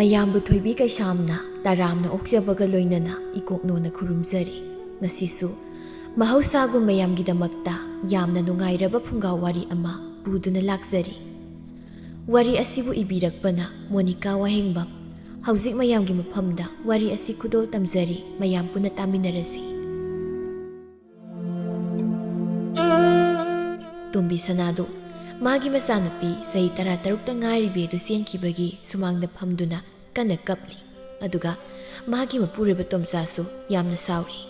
ꯃꯌꯥꯝꯕꯨ ꯊꯣꯏꯕꯤ ꯀꯩꯁꯥꯝꯅ ꯇꯔꯥꯝꯅ ꯑꯣꯛꯆꯕꯒ ꯂꯣꯏꯅꯅ ꯏꯀꯣꯛꯅꯣꯅ ꯈꯨꯔꯨꯝꯖꯔꯤ꯫ ꯉꯁꯤꯁꯨ ꯃꯍꯧꯁꯥꯒꯨꯝ ꯃꯌꯥꯝꯒꯤꯗꯃꯛꯇ ꯌꯥꯝꯅ ꯅꯨꯡꯉꯥꯏꯔꯕ ꯐꯨꯡꯒꯥ ꯋꯥꯔꯤ ꯑꯃ ꯄꯨꯗꯨꯅ ꯂꯥꯛꯆꯔꯤ꯫ ꯋꯥꯔꯤ ꯑꯁꯤꯕꯨ ꯏꯕꯤꯔꯛꯄꯅ ꯃꯣꯅꯤꯀꯥ ꯋꯥꯍꯦꯡꯕꯝ꯫ ꯍꯧꯖꯤꯛ ꯃꯌꯥꯝꯒꯤ ꯃꯐꯝꯗ ꯋꯥꯔꯤ ꯑꯁꯤ ꯈꯨꯗꯣꯜ ꯇꯝꯖꯔꯤ, ꯃꯌꯥꯝ ꯄꯨꯟꯅ ꯇꯥꯃꯤꯟꯅꯔꯁꯤ꯫ ꯇꯣꯝꯕꯤ ꯁꯅꯥꯗꯨ ꯃꯥꯒꯤ ꯃꯆꯥꯅꯨꯄꯤ ꯆꯍꯤ 13ꯇ ꯉꯥꯏꯔꯤꯕꯤ ꯑꯗꯨ ꯆꯦꯟꯈꯤꯕꯒꯤ ꯁꯨꯃꯥꯡꯗ ꯐꯝꯗꯨꯅ ꯀꯟꯅ ꯀꯞꯂꯤ꯫ ꯑꯗꯨꯒ ꯃꯥꯒꯤ ꯃꯄꯨꯔꯣꯏꯕ ꯇꯣꯝꯆꯥꯁꯨ ꯌꯥꯝꯅ ꯁꯥꯎꯔꯤ꯫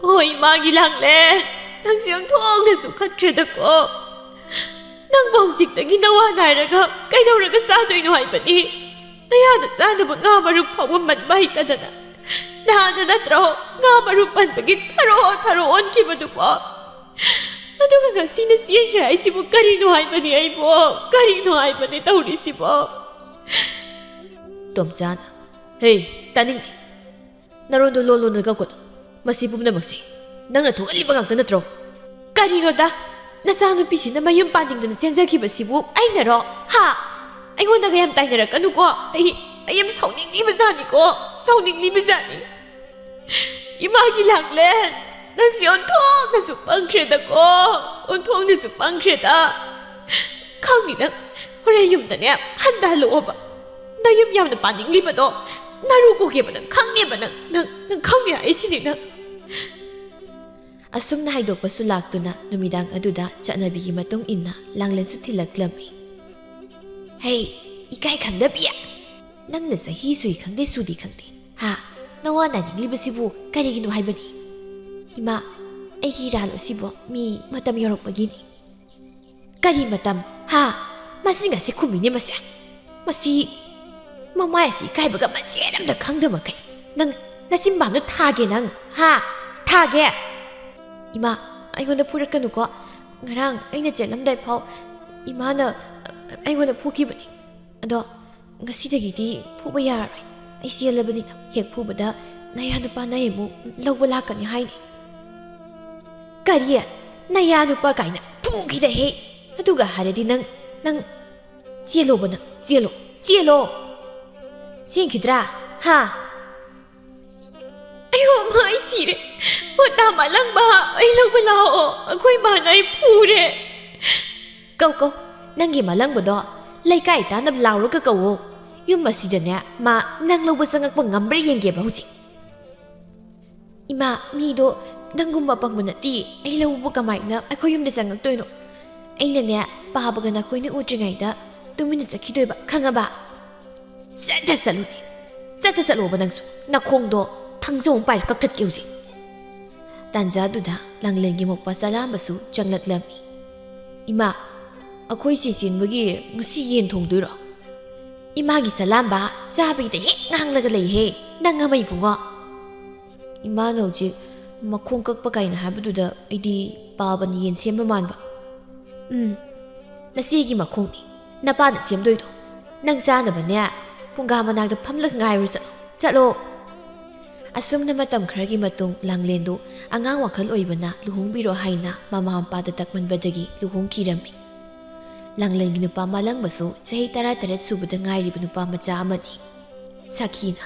ꯍꯣꯏ ꯃꯥꯒꯤ ꯂꯥꯡꯂꯦꯟ, ꯅꯪꯁꯦ ꯌꯥꯝꯊꯣꯛꯅꯁꯨ ꯈꯠꯈ꯭ꯔꯦꯗꯀꯣ꯫ ꯅꯪꯕꯨ ꯍꯧꯖꯤꯛꯇꯒꯤ ꯅꯋꯥ ꯅꯥꯏꯔꯒ ꯀꯩꯗꯧꯔꯒ ꯆꯥꯗꯣꯏꯅꯣ ꯍꯥꯏꯕꯅꯤ? ꯅꯌꯥꯗ ꯆꯥꯅꯕ ꯉꯥ ꯃꯔꯨꯞ ꯐꯥꯎꯕ ꯃꯟꯕ ꯍꯩꯇꯗꯅ ꯅꯍꯥꯟꯅ ꯅꯠꯇ꯭ꯔꯣ ꯉꯥ ꯃꯔꯨꯞ ꯃꯟꯕꯒꯤ ꯊꯔꯣ ꯑꯣꯟꯈꯤꯕꯗꯨꯕꯣ? ꯑꯗꯨꯒ ꯉꯁꯤꯅ ꯆꯦꯟꯈ꯭ꯔꯦ ꯍꯥꯏꯁꯤꯕꯨ ꯀꯔꯤꯅꯣ ꯍꯥꯏꯕꯅꯤ? ꯑꯩꯕꯨ ꯀꯔꯤꯅꯣ ꯍꯥꯏꯕꯅꯤ ꯇꯧꯔꯤꯁꯤꯕꯣ? ꯇꯣꯝꯆꯥꯅ, ꯍꯦ ꯇꯥꯅꯤꯡꯗꯦ, ꯅꯔꯣꯟꯗꯣ ꯂꯣꯟ ꯂꯣꯟꯅ ꯀꯞꯀꯅꯨ꯫ ꯃꯁꯤ ꯄꯨꯝꯅꯃꯛꯁꯤ ꯅꯪꯅ ꯊꯣꯛꯍꯜꯂꯤꯕ ꯉꯥꯛꯇ ꯅꯠꯇ꯭ꯔꯣ? ꯀꯔꯤꯅꯣꯗ, ꯅꯆꯥꯅꯨꯄꯤꯁꯤꯅ ꯃꯌꯨꯝ ꯄꯥꯅꯤꯡꯗꯅ ꯆꯦꯟꯖꯈꯤꯕꯁꯤꯕꯨ ꯑꯩꯅꯔꯣ? ꯍꯥ? ꯑꯩꯉꯣꯟꯗꯒ ꯌꯥꯝ ꯇꯥꯏꯅꯔꯛꯀꯅꯨꯀꯣ꯫ ꯑꯩ ꯌꯥꯝ ꯁꯥꯎꯅꯤꯡꯂꯤꯕꯖꯥꯠꯅꯤꯀꯣ, ꯁꯥꯎꯅꯤꯡꯂꯤꯕꯖꯥꯠꯅꯤ꯫ ꯏꯃꯥꯒꯤ ꯂꯥꯡꯂꯦꯟ, ꯅꯪꯁꯤ ꯑꯣꯟꯊꯣꯛꯅꯁꯨ ꯄꯪꯈ꯭ꯔꯦꯗꯀꯣ, ꯑꯣꯟꯊꯣꯛꯅꯁꯨ ꯄꯪꯈ꯭ꯔꯦꯗ꯫ ꯈꯪꯅꯤ ꯅꯪ ꯍꯣꯔꯦꯟ ꯌꯨꯝꯗꯅꯦ ꯍꯜꯂꯛꯑꯣꯕ꯫ ꯅꯌꯨꯝ ꯌꯥꯝꯅ ꯄꯥꯅꯤꯡꯂꯤꯕꯗꯣ ꯅꯔꯨ ꯀꯣꯛꯀꯦꯕ ꯅꯪ ꯈꯪꯅꯦꯕ ꯅꯪ ꯈꯪꯅꯦ ꯍꯥꯏꯁꯤꯅꯤ ꯅꯪ꯫ ꯑꯁꯨꯝꯅ ꯍꯥꯏꯗꯣꯛꯄꯁꯨ ꯂꯥꯛꯇꯨꯅ ꯅꯨꯃꯤꯗꯥꯡ ꯑꯗꯨꯗ ꯆꯠꯅꯕꯤꯒꯤ ꯃꯇꯨꯡ ꯏꯟꯅ ꯂꯥꯡꯂꯦꯟꯁꯨ ꯊꯤꯜꯂꯛꯂꯝꯃꯤ꯫ ꯍꯩ ꯏꯀꯥꯏ ꯈꯪꯗꯕꯤ, ꯅꯪꯅ ꯆꯍꯤ ꯁꯨꯏ ꯈꯪꯗꯦ ꯁꯨꯗꯤ ꯈꯪꯗꯦ ꯍꯥ ꯅꯋꯥ ꯅꯥꯅꯤꯡꯂꯤꯕꯁꯤꯕꯨ ꯀꯔꯤꯒꯤꯅꯣ ꯍꯥꯏꯕꯅꯤ? ꯏꯃꯥ, ꯑꯩꯒꯤ ꯏꯔꯥꯜ ꯑꯁꯤꯕꯨ ꯃꯤ ꯃꯇꯝ ꯌꯧꯔꯛꯄꯒꯤꯅꯤ꯫ ꯀꯔꯤ ꯃꯇꯝ? ꯍꯥ? ꯃꯁꯤ ꯉꯁꯤ ꯈꯨꯝꯃꯤꯅꯦ ꯃꯁꯦ꯫ ꯃꯁꯤ ꯃꯃꯥꯏ ꯑꯁꯤ ꯏꯀꯥꯏꯕꯒ ꯃꯆꯦꯠ ꯑꯃꯇ ꯈꯪꯗꯕ ꯃꯈꯩ ꯅꯪ ꯅꯆꯤꯟꯕꯥꯡꯗ ꯊꯥꯒꯦ ꯅꯪ, ꯍꯥ? ꯊꯥꯒꯦ? ꯏꯃꯥ, ꯑꯩꯉꯣꯟꯗ ꯐꯨꯔꯛꯀꯅꯨꯀꯣ꯫ ꯉꯔꯥꯡ ꯑꯩꯅ ꯆꯦꯜꯂꯝꯗꯥꯏ ꯐꯥꯎ ꯏꯃꯥꯅ ꯑꯩꯉꯣꯟꯗ ꯐꯨꯈꯤꯕꯅꯤ꯫ ꯑꯗꯣ ꯉꯁꯤꯗꯒꯤꯗꯤ ꯐꯨꯕ ꯌꯥꯔꯔꯣꯏ꯫ ꯑꯩ ꯆꯦꯜꯂꯕꯅꯤꯅ ꯍꯦꯛ ꯐꯨꯕꯗ ꯅꯌꯥ ꯅꯨꯄꯥ ꯅꯌꯦꯃꯨꯛ ꯂꯧꯕ ꯂꯥꯛꯀꯅꯤ ꯍꯥꯏꯅꯤ꯫ ꯀꯔꯤ? ꯅꯌꯥ ꯅꯨꯄꯥ ꯀꯥꯏꯅ ꯐꯨꯈꯤꯗꯍꯦ꯫ ꯑꯗꯨꯒ ꯍꯥꯏꯔꯗꯤ ꯅꯪ ꯆꯦꯜꯂꯣꯕ, ꯅꯪ ꯆꯦꯜꯂꯣ ꯆꯦꯟꯈꯤꯗ꯭ꯔꯥ? ꯍꯥ? ꯑꯌꯣ ꯑꯃ ꯑꯩ ꯁꯤꯔꯦ꯫ ꯍꯣꯇꯥ ꯃꯥꯂꯪꯕ, ꯑꯩ ꯂꯧꯕ ꯂꯥꯛꯑꯣ, ꯑꯩꯈꯣꯏ ꯃꯥꯅ ꯑꯩ ꯐꯨꯔꯦ꯫ ꯀꯧ ꯅꯪꯒꯤ ꯃꯥꯂꯪꯕꯗꯣ ꯂꯩꯀꯥꯏ ꯇꯥꯅꯕ ꯂꯥꯎꯔꯒ ꯀꯧꯋꯣ꯫ ꯌꯨꯝ ꯑꯁꯤꯗꯅꯦ ꯃꯥ ꯅꯪ ꯂꯧꯕ ꯆꯪꯉꯛꯄ ꯉꯝꯕ꯭ꯔꯥ ꯌꯦꯡꯒꯦꯕ ꯍꯧꯖꯤꯛ꯫ ꯏꯃꯥ, ꯃꯤꯗꯣ ꯅꯪꯒꯨꯝꯕ ꯄꯪꯕ ꯅꯠꯇꯦ꯫ ꯑꯩ ꯂꯧꯕ ꯀꯃꯥꯏꯅ ꯑꯩꯈꯣꯏ ꯌꯨꯝꯗ ꯆꯪꯉꯛꯇꯣꯏꯅꯣ? ꯑꯩꯅꯅꯦ ꯄꯥꯕꯒ ꯅꯈꯣꯏꯅ ꯎꯗ꯭ꯔꯤꯉꯩꯗ ꯇꯨꯃꯤꯟꯅ ꯆꯠꯈꯤꯗꯣꯏꯕ, ꯈꯪꯉꯕ? ꯆꯠꯂꯣꯕ ꯅꯪꯁꯨ꯫ ꯅꯈꯣꯡꯗꯣ ꯊꯥꯡꯖꯧ ꯑꯃ ꯄꯥꯏꯔ ꯀꯛꯊꯠꯀꯦ ꯍꯧꯖꯤꯛ꯫ ꯇꯥꯟꯖꯥꯗꯨꯗ ꯂꯥꯡꯂꯦꯟꯒꯤ ꯃꯧꯄ꯭ꯋꯥ ꯆꯂꯥꯝꯕꯁꯨ ꯆꯪꯂꯛꯂꯝꯃꯤ꯫ ꯏꯃꯥ, ꯑꯩꯈꯣꯏ ꯆꯦ ꯆꯦꯟꯕꯒꯤ ꯉꯁꯤ ꯌꯦꯟ ꯊꯣꯡꯗꯣꯏꯔꯣ? ꯏꯃꯥꯒꯤ ꯆꯂꯥꯝꯕ ꯆꯥꯕꯒꯤꯗ ꯍꯦꯛ ꯉꯥꯡꯂꯒ ꯂꯩꯍꯦ ꯅꯪ ꯑꯃ ꯏꯕꯨꯡꯉꯣ꯫ ꯏꯃꯥꯅ ꯍꯧꯖꯤꯛ ꯃꯈꯣꯡ ꯀꯛꯄ ꯀꯥꯏꯅ ꯍꯥꯏꯕꯗꯨꯗ ꯑꯩꯗꯤ ꯄꯥꯕꯅ ꯌꯦꯟ ꯁꯦꯝꯕ ꯃꯥꯟꯕ꯫ ꯅꯆꯦꯒꯤ ꯃꯈꯣꯡꯅꯤ ꯅꯄꯥꯅ ꯁꯦꯝꯗꯣꯏꯗꯣ꯫ ꯅꯪ ꯆꯥꯅꯕꯅꯦ ꯄꯨꯡꯒꯥ ꯃꯅꯥꯛꯇ ꯐꯝꯂꯒ ꯉꯥꯏꯔꯨ ꯆꯠꯂꯣ꯫ ꯑꯁꯨꯝꯅ ꯃꯇꯝ ꯈꯔꯒꯤ ꯃꯇꯨꯡ ꯂꯥꯡꯂꯦꯟꯗꯨ ꯑꯉꯥꯡ ꯋꯥꯈꯜ ꯑꯣꯏꯕꯅ ꯂꯨꯍꯣꯡꯕꯤꯔꯣ ꯍꯥꯏꯅ ꯃꯃꯥ ꯃꯄꯥꯗ ꯇꯛꯃꯟꯕꯗꯒꯤ ꯂꯨꯍꯣꯡꯈꯤꯔꯝꯃꯤ꯫ ꯂꯥꯡꯂꯦꯟꯒꯤ ꯅꯨꯄꯥ ꯃꯥꯂꯪꯕꯁꯨ ꯆꯍꯤ 13 ꯁꯨꯕꯗ ꯉꯥꯏꯔꯤꯕ ꯅꯨꯄꯥ ꯃꯆꯥ ꯑꯃꯅꯤ꯫ ꯁꯈꯤꯅ,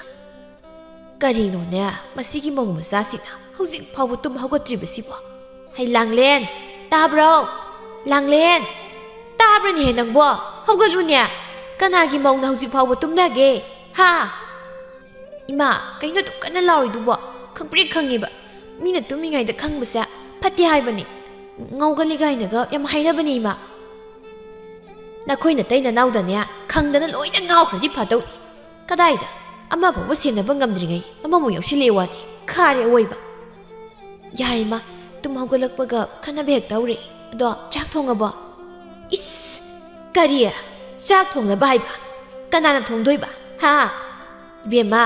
ꯀꯔꯤꯅꯣꯅꯦ ꯃꯁꯤꯒꯤ ꯃꯧ ꯃꯆꯥꯁꯤꯅ ꯍꯧꯖꯤꯛ ꯐꯥꯎꯕ ꯇꯨꯝ ꯍꯧꯒꯠꯇ꯭ꯔꯤꯕꯁꯤꯕꯣ? ꯍꯩ ꯂꯥꯡꯂꯦꯟ, ꯇꯥꯕ꯭ꯔꯣ? ꯂꯥꯡꯂꯦꯟ, ꯇꯥꯕ꯭ꯔꯅꯦꯍꯦ ꯅꯪꯕꯣ? ꯍꯧꯒꯠꯂꯨꯅꯦ꯫ ꯀꯅꯥꯒꯤ ꯃꯧꯅ ꯍꯧꯖꯤꯛ ꯐꯥꯎꯕ ꯇꯨꯝꯅꯒꯦ? ꯍꯥ? ꯏꯃꯥ, ꯀꯩꯅꯣ ꯑꯗꯨꯛ ꯀꯟꯅ ꯂꯥꯎꯔꯤꯗꯨꯕꯣ? ꯈꯪꯄ꯭ꯔꯦꯛ ꯈꯪꯉꯦꯕ ꯃꯤꯅ ꯇꯨꯝꯃꯤꯉꯩꯗ ꯈꯪꯕꯁꯦ ꯐꯠꯇꯦ ꯍꯥꯏꯕꯅꯤ꯫ ꯉꯥꯎꯒꯜꯂꯤ ꯀꯥꯏꯅꯒ ꯌꯥꯝ ꯍꯥꯏꯅꯕꯅꯤ ꯏꯃꯥ꯫ ꯅꯈꯣꯏ ꯅꯇꯩ ꯅꯅꯥꯎꯗꯅꯦ ꯈꯪꯗꯅ ꯂꯣꯏꯅ ꯉꯥꯎꯈ꯭ꯔꯗꯤ ꯐꯗꯧꯅꯤ꯫ ꯀꯗꯥꯏꯗ ꯑꯃ ꯐꯥꯎꯕ ꯁꯦꯟꯅꯕ ꯉꯝꯗ꯭ꯔꯤꯉꯩ ꯑꯃꯃꯨꯛ ꯌꯥꯎꯁꯤꯜꯂꯦ ꯋꯥꯅꯤ, ꯈꯥꯔꯦ ꯑꯋꯣꯏꯕ꯫ ꯌꯥꯔꯦ ꯏꯃꯥ, ꯇꯨꯝ ꯍꯧꯒꯠꯂꯛꯄꯒ ꯈꯟꯅꯕ ꯍꯦꯛ ꯇꯧꯔꯦ꯫ ꯑꯗꯣ ꯆꯥꯛ ꯊꯣꯡꯉꯕꯣ? ꯏꯁ, ꯀꯔꯤ? ꯆꯥꯛ ꯊꯣꯡꯅꯕ ꯍꯥꯏꯕ? ꯀꯅꯥꯅ ꯊꯣꯡꯗꯣꯏꯕ? ꯍꯥ? ꯏꯕꯦꯝꯃ,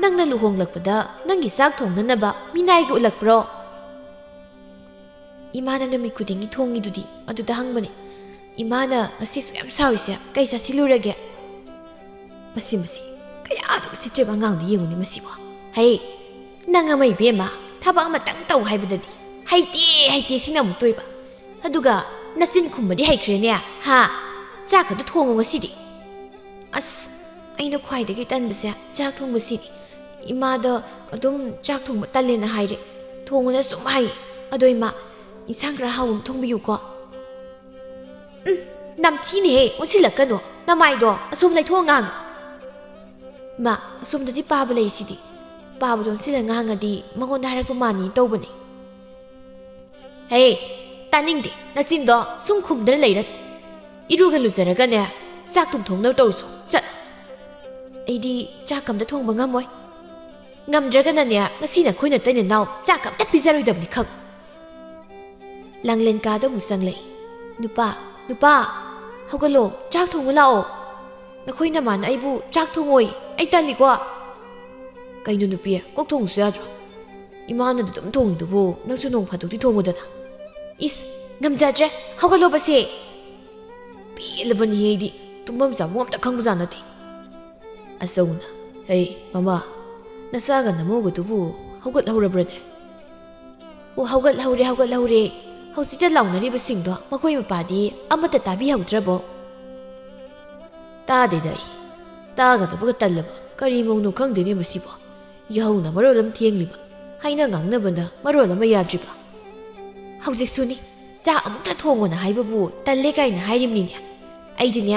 ꯅꯪꯅ ꯂꯨꯍꯣꯡꯂꯛꯄꯗ ꯅꯪꯒꯤ ꯆꯥꯛ ꯊꯣꯡꯅꯅꯕ ꯃꯤꯅꯥꯏꯒ ꯎꯠꯂꯛꯄ꯭ꯔꯣ? ꯏꯃꯥꯅ ꯅꯨꯃꯤꯠ ꯈꯨꯗꯤꯡꯒꯤ ꯊꯣꯡꯉꯤꯗꯨꯗꯤ, ꯑꯗꯨꯗ ꯍꯪꯕꯅꯤ꯫ ꯏꯃꯥꯅ ꯉꯁꯤꯁꯨ ꯌꯥꯝ ꯁꯥꯎꯔꯤꯁꯦ ꯀꯩ ꯆꯥꯁꯤꯜꯂꯨꯔꯒꯦ? ꯃꯁꯤ ꯀꯌꯥꯗ ꯎꯁꯤꯠꯇ꯭ꯔꯤꯕ ꯑꯉꯥꯡꯅꯣ ꯌꯦꯡꯉꯨꯅꯦ ꯃꯁꯤꯕꯣ꯫ ꯍꯩ ꯅꯪ ꯑꯃ ꯏꯕꯦꯝꯃ, ꯊꯕꯛ ꯑꯃꯇꯪ ꯇꯧ ꯍꯥꯏꯕꯗꯗꯤ ꯍꯩꯇꯦ ꯁꯤꯅ ꯑꯃꯨꯛ ꯇꯣꯏꯕ꯫ ꯑꯗꯨꯒ ꯅꯆꯤꯟ ꯈꯨꯝꯕꯗꯤ ꯍꯩꯈ꯭ꯔꯦꯅꯦ, ꯍꯥ? ꯆꯥꯛ ꯈꯛꯇ ꯊꯣꯡꯉꯣ ꯉꯁꯤꯗꯤ꯫ ꯑꯁ, ꯑꯩꯅ ꯈ꯭ꯋꯥꯏꯗꯒꯤ ꯇꯟꯕꯁꯦ ꯆꯥꯛ ꯊꯣꯡꯕꯁꯤꯅꯤ. ꯏꯃꯥꯗ ꯑꯗꯨꯝ ꯆꯥꯛ ꯊꯣꯡꯕ ꯇꯜꯂꯦꯅ ꯍꯥꯏꯔꯦ. ꯊꯣꯡꯉꯨꯅ ꯁꯨꯝ ꯍꯥꯏꯌꯦ. ꯑꯗꯣ ꯏꯃꯥ, ꯏꯟꯁꯥꯡ ꯈꯔ ꯍꯥꯎꯕ ꯑꯃ ꯊꯣꯡꯕꯤꯌꯨꯀꯣ. ꯅꯝꯊꯤꯅꯦꯍꯦ, ꯑꯣꯟꯁꯤꯜꯂꯛꯀꯅꯣ. ꯅꯃꯥꯏꯗꯣ ꯑꯁꯣꯝ ꯂꯩꯊꯣꯛꯑ ꯉꯥꯡꯉꯣ. ꯏꯃꯥ, ꯑꯁꯣꯝꯗꯗꯤ ꯄꯥꯕ ꯂꯩꯔꯤꯁꯤꯗꯤ. ꯄꯥꯕꯗꯣ ꯑꯣꯟꯁꯤꯜꯂ ꯉꯥꯡꯉꯗꯤ ꯃꯉꯣꯟꯗ ꯍꯥꯏꯔꯛꯄ ꯃꯥꯅꯤ ꯇꯧꯕꯅꯦ. ꯍꯦ, ꯇꯥꯅꯤꯡꯗꯦ. ꯅꯆꯤꯟꯗꯣ ꯁꯨꯝ ꯈꯨꯝꯗꯅ ꯂꯩꯔꯅꯨ. ꯏꯔꯨꯒ ꯂꯨꯖꯔꯒꯅꯦ ꯆꯥꯛ ꯊꯣꯡꯅꯕ ꯇꯧꯔꯁꯨ ꯆꯠꯂꯣ. ꯑꯩꯗꯤ ꯆꯥꯛ ꯑꯝꯇ ꯊꯣꯡꯕ ꯉꯝꯃꯣꯏ. ꯉꯝꯗ꯭ꯔꯒꯅꯅꯦ ꯉꯁꯤꯅ ꯑꯩꯈꯣꯏ ꯅꯇꯩ ꯅꯅꯥꯎ ꯆꯥꯛ ꯑꯝꯇ ꯄꯤꯖꯔꯣꯏꯗꯕꯅꯤ ꯈꯪꯉꯨ. ꯂꯥꯡꯂꯦꯟ ꯀꯥꯗ ꯑꯃꯨꯛ ꯆꯪꯂꯛꯏ. ꯅꯨꯄꯥ, ꯍꯧꯒꯠꯂꯣ, ꯆꯥꯛ ꯊꯣꯡꯉꯨ ꯂꯥꯛꯑꯣ. ꯅꯈꯣꯏ ꯅꯃꯥꯅ ꯑꯩꯕꯨ ꯆꯥꯛ ꯊꯣꯡꯉꯣꯏ, ꯑꯩ ꯇꯜꯂꯤꯀꯣ. ꯀꯩꯅꯣ ꯅꯨꯄꯤ, ꯀꯣꯛ ꯊꯣꯡꯉꯨꯁꯨ ꯌꯥꯗ꯭ꯔꯣ? ꯏꯃꯥꯅꯗ ꯑꯗꯨꯝ ꯊꯣꯡꯉꯤꯗꯨꯕꯨ ꯅꯪꯁꯨ ꯅꯣꯡ ꯐꯥꯗꯣꯛꯇꯤ ꯊꯣꯡꯉꯨꯗꯅ. ꯏꯁ, ꯉꯝꯖꯗ꯭ꯔꯦ, ꯍꯧꯒꯠꯂꯣ ꯕꯁꯦ. ꯄꯦꯜꯂꯕꯅꯤ ꯑꯩꯗꯤ, ꯇꯨꯝꯐꯝ ꯆꯥꯐꯝ ꯑꯝꯇ ꯈꯪꯕꯖꯥꯠ ꯅꯠꯇꯦ. ꯑꯆꯧꯅ, ꯍꯩ ꯃꯃꯥ, ꯅꯆꯥꯒ ꯅꯃꯧꯒꯗꯨꯕꯨ ꯍꯧꯒꯠꯍꯧꯔꯕ꯭ꯔꯅꯦ? ꯑꯣ, ꯍꯧꯒꯠꯍꯧꯔꯦ. ꯍꯧꯖꯤꯛꯇ ꯂꯥꯎꯅꯔꯤꯕꯁꯤꯡꯗꯣ ꯃꯈꯣꯏ ꯃꯄꯥꯗꯤ ꯑꯃꯠꯇ ꯇꯥꯕꯤꯍꯧꯗ꯭ꯔꯕꯣ? ꯇꯥꯗꯦꯗ ꯑꯩ. ꯇꯥꯒꯗꯕꯒ ꯇꯜꯂꯕ. ꯀꯔꯤ ꯃꯧꯅꯣ ꯈꯪꯗꯦꯅꯦ ꯃꯁꯤꯕꯣ. ꯌꯥꯍꯧꯅ ꯃꯔꯣꯜ ꯑꯃ ꯊꯦꯡꯂꯤꯕ, ꯍꯥꯏꯅ ꯉꯥꯡꯅꯕꯅ ꯃꯔꯣꯜ ꯑꯃ ꯌꯥꯗ꯭ꯔꯤꯕ. ꯍꯧꯖꯤꯛꯁꯨꯅꯤ, ꯆꯥꯛ ꯑꯃꯨꯛꯇ ꯊꯣꯡꯉꯣꯅ ꯍꯥꯏꯕꯕꯨ ꯇꯜꯂꯦ ꯀꯥꯏꯅ ꯍꯥꯏꯔꯤꯕꯅꯤꯅꯦ. ꯑꯩꯗꯤꯅꯦ,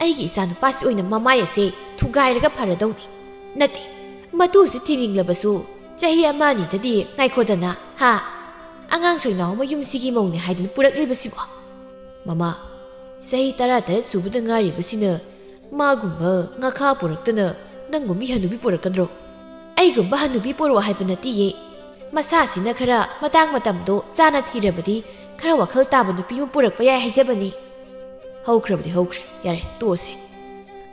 ꯑꯩꯒꯤ ꯏꯆꯥꯅꯨꯄꯥꯁꯤ ꯑꯣꯏꯅ ꯃꯃꯥꯏ ꯑꯁꯦ ꯊꯨꯒꯥꯏꯔꯒ ꯐꯔꯗꯧꯅꯤ. ꯅꯠꯇꯦ, ꯃꯇꯨꯁꯨ ꯊꯤꯅꯤꯡꯂꯕꯁꯨ ꯆꯍꯤ 1 2ꯗꯗꯤ ꯉꯥꯏꯈꯣꯗꯅ, ꯍꯥ? ꯑꯉꯥꯡ ꯁꯣꯏꯅꯥꯎ ꯃꯌꯨꯝꯁꯤꯒꯤ ꯃꯧꯅꯦ ꯍꯥꯏꯗꯨꯅ ꯄꯨꯔꯛꯂꯤꯕꯁꯤꯕꯣ. ꯃꯃꯥ, ꯆꯍꯤ 13 ꯁꯨꯕꯗ ꯉꯥꯏꯔꯤꯕꯁꯤꯅ ꯃꯥꯒꯨꯝꯕ ꯉꯥꯈꯥ ꯄꯨꯔꯛꯇꯅ ꯅꯪꯒꯨꯝꯕꯤ ꯍꯅꯨꯕꯤ ꯄꯨꯔꯛꯀꯗ꯭ꯔꯣ? ꯑꯩꯒꯨꯝꯕ ꯍꯅꯨꯕꯤ ꯄꯣꯔꯛꯑꯣ ꯍꯥꯏꯕ ꯅꯠꯇꯤꯌꯦ. ꯃꯁꯥꯁꯤꯅ ꯈꯔ ꯃꯇꯥꯡ ꯃꯇꯝꯗꯣ ꯆꯥꯅ ꯊꯤꯔꯕꯗꯤ ꯈꯔ ꯋꯥꯈꯜ ꯇꯥꯕ ꯅꯨꯄꯤ ꯑꯃ ꯄꯨꯔꯛꯄ ꯌꯥꯏ ꯍꯥꯏꯖꯕꯅꯤ. ꯍꯧꯈ꯭ꯔꯕꯗꯤ ꯍꯧꯈ꯭ꯔꯦ, ꯌꯥꯔꯦ ꯇꯣꯛꯑꯁꯦ.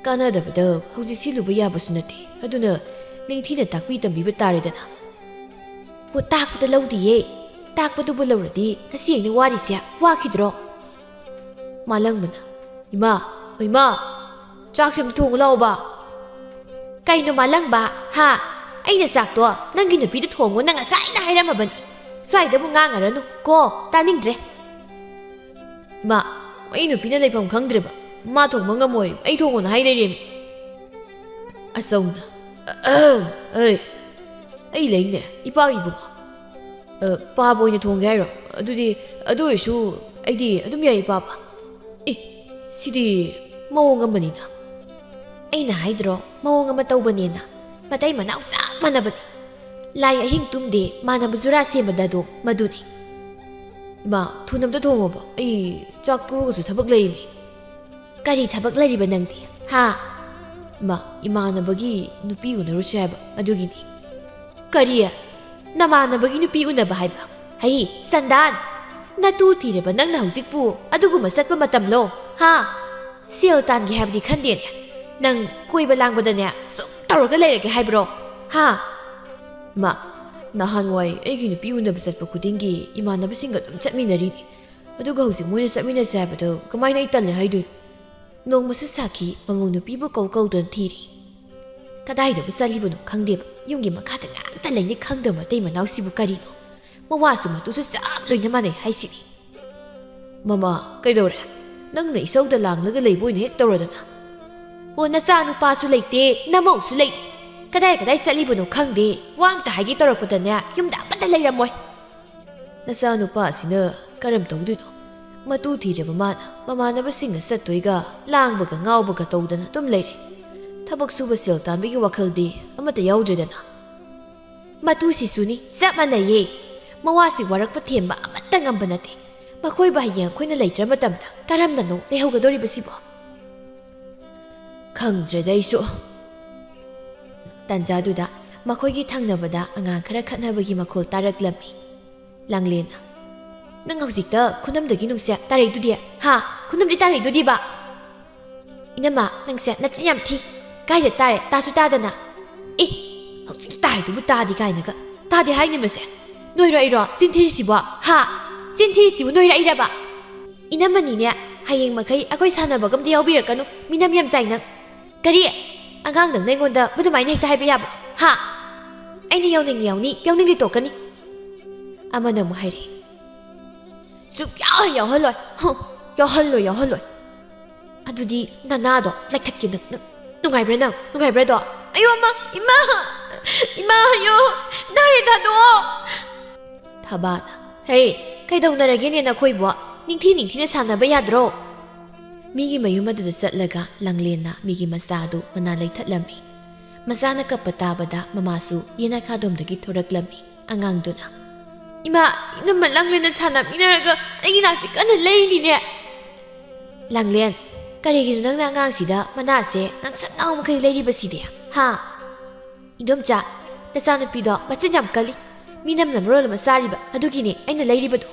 ꯀꯥꯟꯅꯗꯕꯗ ꯍꯧꯖꯤꯛ ꯁꯤꯜꯂꯨꯕ ꯌꯥꯕꯁꯨ ꯅꯠꯇꯦ. ꯑꯗꯨꯅ ꯅꯤꯡꯊꯤꯅ ꯇꯥꯛꯄꯤ ꯇꯝꯕꯤꯕ ꯇꯥꯔꯦꯗꯅ. ꯑꯣ, ꯇꯥꯛꯄꯗ ꯂꯧꯗꯤꯌꯦ. ꯇꯥꯛꯄꯗꯨꯕꯨ ꯂꯧꯔꯗꯤ ꯉꯁꯤ ꯑꯩꯅ ꯋꯥꯔꯤꯁꯦ ꯋꯥꯈꯤꯗ꯭ꯔꯣ? ꯃꯥꯂꯪꯕꯅ, ꯏꯃꯥ, ꯆꯥꯛꯁꯦ ꯑꯝꯇ ꯊꯣꯡꯉꯨ ꯂꯥꯛꯑꯣꯕ. ꯀꯩꯅꯣ ꯃꯥꯂꯪꯕ, ꯍꯥ? ꯑꯩꯅ ꯆꯥꯛꯇꯣ ꯅꯪꯒꯤ ꯅꯨꯄꯤꯗ ꯊꯣꯡꯉꯣꯅ ꯉꯁꯥꯏꯅ ꯍꯥꯏꯔꯝꯃꯕꯅꯤ. ꯁ꯭ꯋꯥꯏꯗꯕꯨ ꯉꯥꯡꯉꯔꯅꯨ ꯀꯣ, ꯇꯥꯅꯤꯡꯗ꯭ꯔꯦ. ꯏꯃꯥ, ꯑꯩ ꯅꯨꯄꯤꯅ ꯂꯩꯐꯝ ꯈꯪꯗ꯭ꯔꯦꯕ. ꯃꯥ ꯊꯣꯡꯕ ꯉꯝꯃꯣꯏ, ꯑꯩ ꯊꯣꯡꯉꯣꯅ ꯍꯥꯏ ꯂꯩꯔꯦꯃꯤ. ꯑꯆꯧꯅ, ꯑꯩ ꯂꯩꯅꯦ, ꯏꯄꯥꯒꯤ ꯏꯕꯨꯡꯉꯣ. ꯄꯥꯕ ꯑꯣꯏꯅ ꯊꯣꯡꯒꯦ ꯍꯥꯏꯔꯣ? ꯑꯗꯨ ꯑꯣꯏꯔꯁꯨ ꯑꯩꯗꯤ ꯑꯗꯨꯝ ꯌꯥꯏ ꯄꯥꯕ. ꯁꯤꯗꯤ ꯃꯑꯣꯡ ꯑꯃꯅꯤꯅ. ꯑꯩꯅ ꯍꯥꯏꯗ꯭ꯔꯣ ꯃꯑꯣꯡ ꯑꯃ ꯇꯧꯕꯅꯦꯅ. ꯃꯇꯩ ꯃꯅꯥꯎ ꯆꯞ ꯃꯥꯟꯅꯕꯅꯤ. ꯂꯥꯏ ꯑꯍꯤꯡ ꯇꯨꯝꯗꯦ ꯃꯥꯟꯅꯕ ꯖꯨꯔꯥ ꯁꯦꯝꯕꯗꯣ ꯃꯗꯨꯅꯤ. ꯏꯃꯥ, ꯊꯨꯅ ꯑꯝꯇ ꯊꯣꯡꯉꯣꯕ. ꯑꯩ ꯆꯥꯛ ꯇꯣꯛꯑꯒꯁꯨ ꯊꯕꯛ ꯂꯩꯃꯤ. ꯀꯔꯤ ꯊꯕꯛ ꯂꯩꯔꯤꯕ ꯅꯪꯗꯤ, ꯍꯥ? ꯏꯃꯥꯟꯅꯕꯒꯤ ꯅꯨꯄꯤ ꯎꯅꯔꯨꯁꯦ ꯍꯥꯏꯕ, ꯑꯗꯨꯒꯤꯅꯤ. ꯀꯔꯤ? ꯅꯃꯥꯟꯅꯕꯒꯤ ꯅꯨꯄꯤ ꯎꯅꯕ ꯍꯥꯏꯕ? ꯍꯩ ꯆꯟꯗꯥꯟ, ꯅꯇꯨ ꯊꯤꯔꯕ ꯅꯪꯅ ꯍꯧꯖꯤꯛꯄꯨ ꯑꯗꯨꯒꯨꯝꯕ ꯆꯠꯄ ꯃꯇꯝꯂꯣ, ꯍꯥ? ꯁꯦꯜ ꯇꯥꯟꯒꯦ ꯍꯥꯏꯕꯗꯤ ꯈꯟꯗꯦꯅꯦ. ꯅꯪ ꯀꯣꯏꯕ ꯂꯥꯡꯕꯗꯅꯦ ꯁꯨꯝ ꯇꯧꯔꯒ ꯂꯩꯔꯒꯦ ꯍꯥꯏꯕ꯭ꯔꯣ, ꯍꯥ? ꯏꯃꯥ, ꯅꯍꯥꯟꯋꯥꯏ ꯑꯩꯒꯤ ꯅꯨꯄꯤ ꯎꯅꯕ ꯆꯠꯄ ꯈꯨꯗꯤꯡꯒꯤ ꯏꯃꯥꯟꯅꯕꯁꯤꯡꯒ ꯑꯗꯨꯝ ꯆꯠꯃꯤꯟꯅꯔꯤꯅꯤ. ꯑꯗꯨꯒ ꯍꯧꯖꯤꯛ ꯃꯣꯏꯅ ꯆꯠꯃꯤꯟꯅꯁꯦ ꯍꯥꯏꯕꯗꯣ ꯀꯃꯥꯏꯅ ꯑꯩ ꯇꯜꯂꯦ ꯍꯥꯏꯗꯣꯏꯅꯣ? ꯅꯣꯡꯃꯁꯨ ꯁꯥꯈꯤ ꯃꯃꯧ ꯅꯨꯄꯤꯕꯨ ꯀꯧꯗꯅ ꯊꯤꯔꯤ. ꯀꯗꯥꯏꯗꯕꯨ ꯆꯠꯂꯤꯕꯅꯣ ꯈꯪꯗꯦꯕ. ꯌꯨꯝꯒꯤ ꯃꯈꯥꯗ ꯉꯥꯛꯇ ꯂꯩꯅꯤ ꯈꯪꯗꯕ ꯃꯇꯩ ꯃꯅꯥꯎꯁꯤꯕꯨ ꯀꯔꯤꯅꯣ? ꯃꯋꯥꯁꯨ ꯃꯇꯨꯁꯨ ꯆꯞ ꯂꯣꯏꯅ ꯃꯥꯟꯅꯩ ꯍꯥꯏꯁꯤꯅꯤ. ꯃꯃꯥ, ꯀꯩꯗꯧꯔꯦ? ꯅꯪꯅ ꯏꯁꯧꯗ ꯂꯥꯡꯂꯒ ꯂꯩꯕ ꯑꯣꯏꯅ ꯍꯦꯛ ꯇꯧꯔꯗꯅ. ꯑꯣ, ꯅꯆꯥ ꯅꯨꯄꯥꯁꯨ ꯂꯩꯇꯦ, ꯅꯃꯧꯁꯨ ꯂꯩꯇꯦ. ꯀꯗꯥꯏ ꯆꯠꯂꯤꯕꯅꯣ ꯈꯪꯗꯦ. ꯋꯥ ꯑꯝꯇ ꯍꯥꯏꯒꯦ ꯇꯧꯔꯛꯄꯗꯅꯦ ꯌꯨꯝꯗ ꯑꯃꯠꯇ ꯂꯩꯔꯝꯃꯣꯏ. ꯅꯆꯥ ꯅꯨꯄꯥ ꯑꯁꯤꯅ ꯀꯔꯝ ꯇꯧꯗꯣꯏꯅꯣ? ꯃꯇꯨ ꯊꯤꯔꯕ ꯃꯥꯅ ꯃꯃꯥꯟꯅꯕꯁꯤꯡꯒ ꯆꯠꯇꯣꯏꯒ ꯂꯥꯡꯕꯒ ꯉꯥꯎꯕꯒ ꯇꯧꯗꯅ ꯑꯗꯨꯝ ꯂꯩꯔꯦ. ꯊꯕꯛ ꯁꯨꯕ ꯁꯦꯜ ꯇꯥꯟꯕꯒꯤ ꯋꯥꯈꯜꯗꯤ ꯑꯃꯠꯇ ꯌꯥꯎꯗ꯭ꯔꯦꯗꯅ. ꯃꯇꯨꯁꯤꯁꯨꯅꯤ, ꯆꯞ ꯃꯥꯟꯅꯩꯌꯦ. ꯃꯋꯥꯁꯤ ꯋꯥꯔꯛꯄ ꯊꯦꯝꯕ ꯑꯃꯠꯇ ꯉꯝꯕ ꯅꯠꯇꯦ. ꯃꯈꯣꯏꯕꯨ ꯍꯌꯦꯡ ꯑꯩꯈꯣꯏꯅ ꯂꯩꯇ꯭ꯔ ꯃꯇꯝꯗ ꯀꯔꯝꯅꯅꯣ ꯂꯩꯍꯧꯒꯗꯧꯔꯤꯕꯁꯤꯕꯣ? ꯈꯪꯗ꯭ꯔꯦꯗ ꯑꯩꯁꯨ. ꯇꯟꯖꯥꯗꯨꯗ ꯃꯈꯣꯏꯒꯤ ꯊꯪꯅꯕꯗ ꯑꯉꯥꯡ ꯈꯔ ꯈꯠꯅꯕꯒꯤ ꯃꯈꯣꯜ ꯇꯥꯔꯛꯂꯝꯃꯤ. ꯂꯥꯡꯂꯦꯟꯅ, ꯅꯪ ꯍꯧꯖꯤꯛꯇ ꯈꯨꯅꯝꯗꯒꯤ ꯅꯨꯡꯁꯦ ꯇꯥꯔꯛꯏꯗꯨꯗꯤ, ꯍꯥ? ꯈꯨꯅꯝꯗꯤ ꯇꯥꯔꯛꯏꯗꯨꯗꯤꯕ? ꯏꯅꯝꯃ, ꯅꯪꯁꯦ ꯅꯆꯤꯟ ꯌꯥꯝ ꯊꯤ. ꯀꯥꯏꯗ ꯇꯥꯔꯦ ꯇꯥꯁꯨ ꯇꯥꯗꯅ? ꯍꯧꯖꯤꯛ ꯇꯥꯔꯤꯗꯨꯕꯨ ꯇꯥꯗꯤ ꯀꯥꯏꯅꯒ. ꯇꯥꯗꯦ ꯍꯥꯏꯅꯤꯃꯁꯦ. ꯅꯣꯏꯔꯣ ꯑꯩꯔꯣ ꯆꯤꯟꯊꯤꯔꯤꯁꯤꯕꯣ, ꯍꯥ? ꯆꯤꯟꯊꯤꯔꯤꯁꯤꯕꯨ ꯅꯣꯏꯔꯛꯏꯔꯕ? ꯏꯅꯝꯃꯅꯤꯅꯦ, ꯍꯌꯦꯡ ꯃꯈꯩ ꯑꯩꯈꯣꯏ ꯁꯥꯟꯅꯕꯒ ꯑꯝꯇ ꯌꯥꯎꯕꯤꯔꯛꯀꯅꯨ. ꯃꯤꯅꯝ ꯌꯥꯝ ꯆꯥꯏ ꯅꯪ. ꯀꯔꯤ? ꯑꯉꯥꯡ ꯅꯪꯅ ꯑꯩꯉꯣꯟꯗ ꯃꯗꯨꯃꯥꯏꯅ ꯍꯦꯛꯇ ꯍꯥꯏꯕ ꯌꯥꯕ꯭ꯔꯣ, ꯍꯥ? ꯑꯩꯅ ꯌꯥꯎꯅꯤꯡꯉꯤ ꯌꯥꯎꯅꯤ, ꯌꯥꯎꯅꯤꯡꯗꯦ ꯇꯣꯛꯀꯅꯤ. ꯑꯃꯅ ꯑꯃꯨꯛ ꯍꯥꯏꯔꯛꯏ. ꯁꯨꯛꯌꯥꯎ ꯌꯥꯎꯍꯜꯂꯣꯏ. ꯌꯥꯎꯍꯜꯂꯣꯏ. ꯑꯗꯨꯗꯤ ꯅꯅꯥꯗꯣ ꯂꯩꯊꯠꯀꯦ ꯅꯪ. Nungai bra nang, nungai bra do. Ayo ma, ima ayo, nai dado. Thabana, hey, kaidonarage ne nakhoi bo. Ningthi na sanaba yadro. Migi mayum aduda chatlaga Langlena migi masadu mana leithatlami. Masana kappa tabada mamasu yena khadomdagi thoraklami angangduna. Ima, inama Langlena sanamminaraga aigi nasi kana leirine. Langlen, karigino nang angangsida manase ngangsanaw makai leiribaside. Ha. Idomcha, nasanupido machin yam kali. Minam namrol masariba adugini aina leiribado.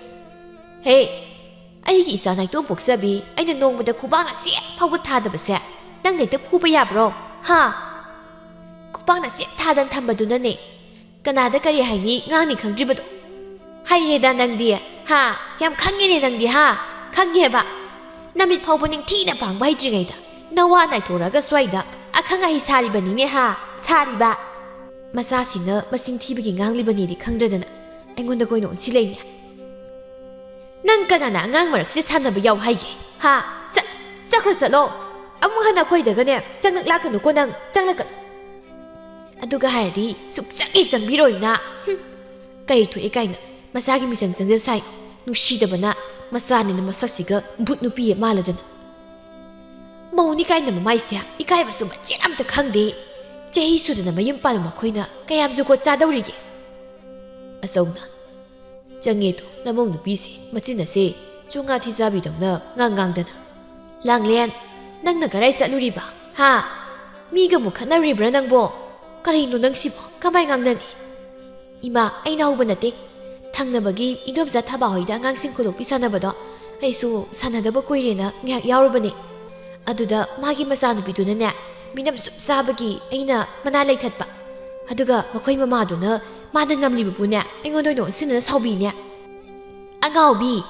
Hey, aigi isa naito poksabi aina nongmada kubana se phawba thadabase nang nekta phuba yabro. Ha. Kubana se thadan thambaduna ne. Kanada kari haini ngani khangdribado. Hayreda nangdi. Ha, yam khangene nangdi ha. Khangeba. Namit phawba ningthi na pangba hijringaida. Nawa naitoraga swaida akhanga hi saribani ne ha. Sariba. Masasina masing thibagi nganglibani di khangdradana. Aingonda koino onsi leine. Nang kanana angang marakse sanaba yaw haige. Ha, sakhra salo. Amung hana khoidagane changnak lakanu ko nang changlakanu. Aduga hardi suksak exam biroina. Kai thoi kaina masagi misang changjal sai. Nusidabana masani na masaksiga but nupi maladana. Mauni kaina mamaisya ikai basu macheram ta khangde. Chahi sudana mayum palma khoina kayam juko chadawrige. Asongna Changeto namong nupisi machina se chunga thisabi dongna nganggangdana. Langlen nang nagarai satluriba. Ha, miga mukhanaribra nangbo. Karino nang sibo kamay ngangnani. Ima aina huba nate. Thangnabagi idobja thaba hoida ngangsing kolok pisanabado aisu sanadaba koirena ngyak yaurubani. Aduda magi masanupiduna ne minam sabagi aina mana leithatpa. Aduga makhoi mamaduna Mana ngamliba pune aingodoino sinna saubine. Angaubi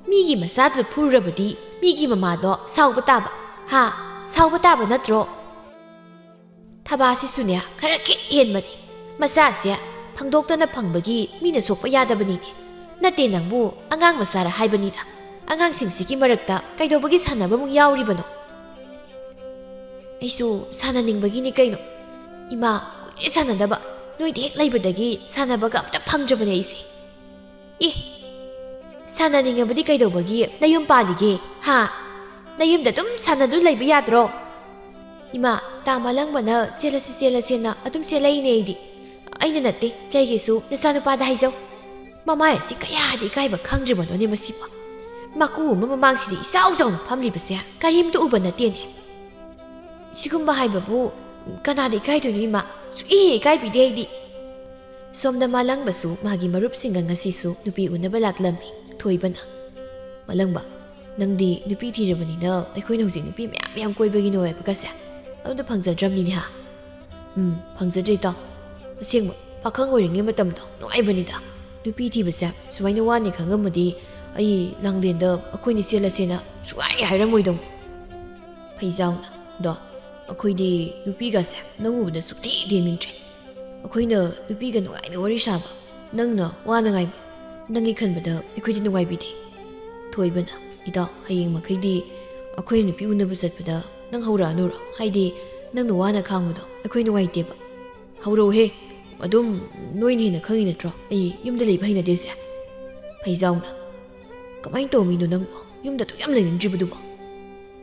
migi masadu phurabadi migi mamado sauba taba. Ha, sauba taba natro. Thabasi sunya khara ki henmani. Masase phangdoktana phangbagi mina sokpa yadabani ni. Nate nangbu angang masara haibanida. Angang singsiki marakta kaidobagi sanaba mung yauribano. Aisu sananingbagi ni kaino. Ima kuire sanadaba. Noidi hek laibadagi sanabaga amta phangjabane aise. Sananingabadi kaidobagi nayum palige. Ha, nayumda dum sanadu laiba yadro. Ima tamalangbana chelasena adum chelaine idi. Aina natte chaigesu nasanupada haizau. Mamaya si kayadi kaiba khangjabano ne masipa. Maku mamamangsidi isau sauna phamlibase karimtu uba natene. Sigumba haibabu kanadi kaiduni ima kai bidedi. Somda malangbasu magi marup singa ngasisu nupi unaba laklami thoibana. Malangba nangdi nupi thirabani na aikoi nongsi nupi myam koibagi no ebakase. Amda phangsadramni ni ha. Phangsadri ta. Asingba pakhang oiringe matamdo nuaibani da. Nupi thibase sumaina wani khangamadi ai langlenda akoi ni selasena suai hairamoi Phaijawna do Akoidi nupiga se nangubda sukti diningtre. Akoina nupiga nuai wari saba. Nangna wana ngai nangi khanbada akoidi nuai bidi. Thoibana ida hayeng makhaidi akoi nupi unabu satpada nang haura anura haidi nangna wana khangbudo akoi nuai teba. Hauro he adum noini na khangi natro ai yumda leiba haina dese. Phaijawna kamai to mi no nang yumda to yam leninjibdu ba.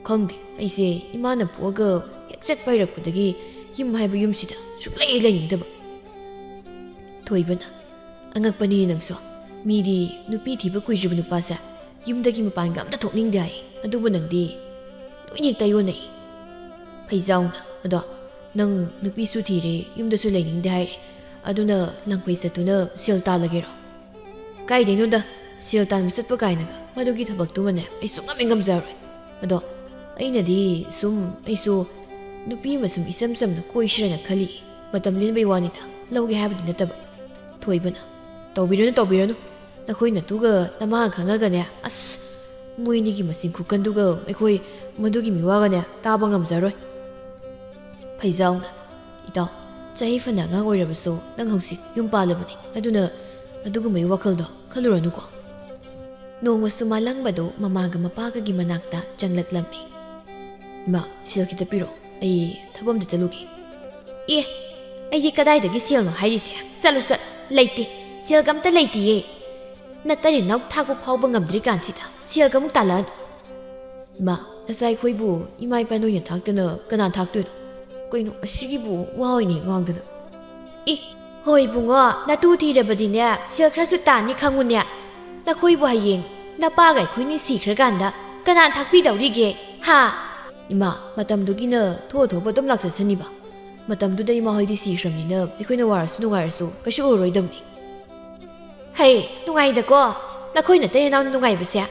Khangdi aise imana poga Set pairakpadagi yum haiba yumsida suklai leingdaba. Thoibana angakpani nangso midi nupi thiba kuijriba nupasa yumdagi mapanga amta thokningde ai adubu nangdi loinik tayonai. Phaijawna ado nang nupi su thire yumda su leingde hai aduna langpai satuna sel talagero. Kai deinoda sel tan misatpa kainaga madugi thabak tumane ai sungam ngamjaroi. Ado ainadi sum aisu Nupi masum isam samna koishirana khali matam linbai wanita lauge habdi nataba. Thoibana tawbiranu nakhoi natuga nama khangaga ne as moini gi masing khukanduga ekhoi madugi miwaga ne taba ngamjaroi. Phaijawna ida chahi fana nga oirabaso nang hausi yum palabani aduna adugu mai wakhaldo khaluranu ko. Nongmasu malangbado mamaga mapaga gi manakta changlaklammi. Ma silkita piro ꯑꯩ ꯊꯕꯛ ꯑꯝꯇ ꯆꯠꯂꯨꯒꯦ ꯑꯦ ꯑꯩꯗꯤ ꯀꯗꯥꯏꯗꯒꯤ ꯁꯦꯜꯅꯣ ꯍꯥꯏꯔꯤꯁꯦ ꯆꯠꯂꯨ ꯂꯩꯇꯦ ꯁꯦꯜꯒ ꯑꯝꯇ ꯂꯩꯇꯤꯌꯦ ꯅꯠꯇꯔꯤ ꯅꯧ ꯊꯥꯛꯄ ꯐꯥꯎꯕ ꯉꯝꯗ꯭ꯔꯤꯀꯥꯟꯁꯤꯗ ꯁꯦꯜꯒ ꯑꯃꯨꯛ ꯇꯥꯜꯂꯛꯑꯅꯨ ꯏꯃꯥ ꯉꯁꯥꯏ ꯑꯩꯈꯣꯏꯕꯨ ꯏꯃꯥ ꯏꯄꯥ ꯅꯣꯏꯅ ꯊꯥꯛꯇꯅ ꯀꯅꯥ ꯊꯥꯛꯇꯣꯏꯅꯣ ꯀꯩꯅꯣ ꯑꯁꯤꯒꯤꯕꯨ ꯋꯥ ꯑꯣꯏꯅꯤ ꯉꯥꯡꯗꯅ ꯏ ꯍꯣꯏ ꯏꯕꯨꯡꯉꯣ ꯅꯇꯨ ꯊꯤꯔꯕꯗꯤꯅꯦ ꯁꯦꯜ ꯈꯔꯁꯨ ꯇꯥꯟꯅꯤ ꯈꯪꯉꯨꯅꯦ ꯅꯈꯣꯏꯕꯨ ꯍꯌꯦꯡ ꯅꯄꯥꯒ ꯑꯩꯈꯣꯏꯅꯤ ꯁꯤꯈ꯭ꯔꯀꯥꯟꯗ ꯀꯅꯥ ꯊꯥꯛꯄꯤꯗꯧꯔꯤꯒꯦ ꯍꯥ ꯏꯃꯥ ꯃꯇꯝꯗꯨꯒꯤꯅ ꯊꯣꯛꯑ ꯊꯣꯛꯄ ꯑꯗꯨꯝ ꯂꯥꯛꯆꯁꯅꯤꯕ ꯃꯇꯝꯗꯨꯗ ꯏꯃꯥ ꯍꯣꯏꯗꯤ ꯁꯤꯈ꯭ꯔꯕꯅꯤꯅ ꯑꯩꯈꯣꯏꯅ ꯋꯥꯔꯁꯨ ꯅꯨꯡꯉꯥꯏꯔꯁꯨ ꯀꯩꯁꯨ ꯑꯣꯏꯔꯣꯏꯗꯕꯅꯤ ꯍꯩ ꯅꯨꯡꯉꯥꯏꯗꯀꯣ ꯅꯈꯣꯏ ꯅꯇꯩ ꯅꯅꯥꯎꯅ ꯅꯨꯡꯉꯥꯏꯕꯁꯦ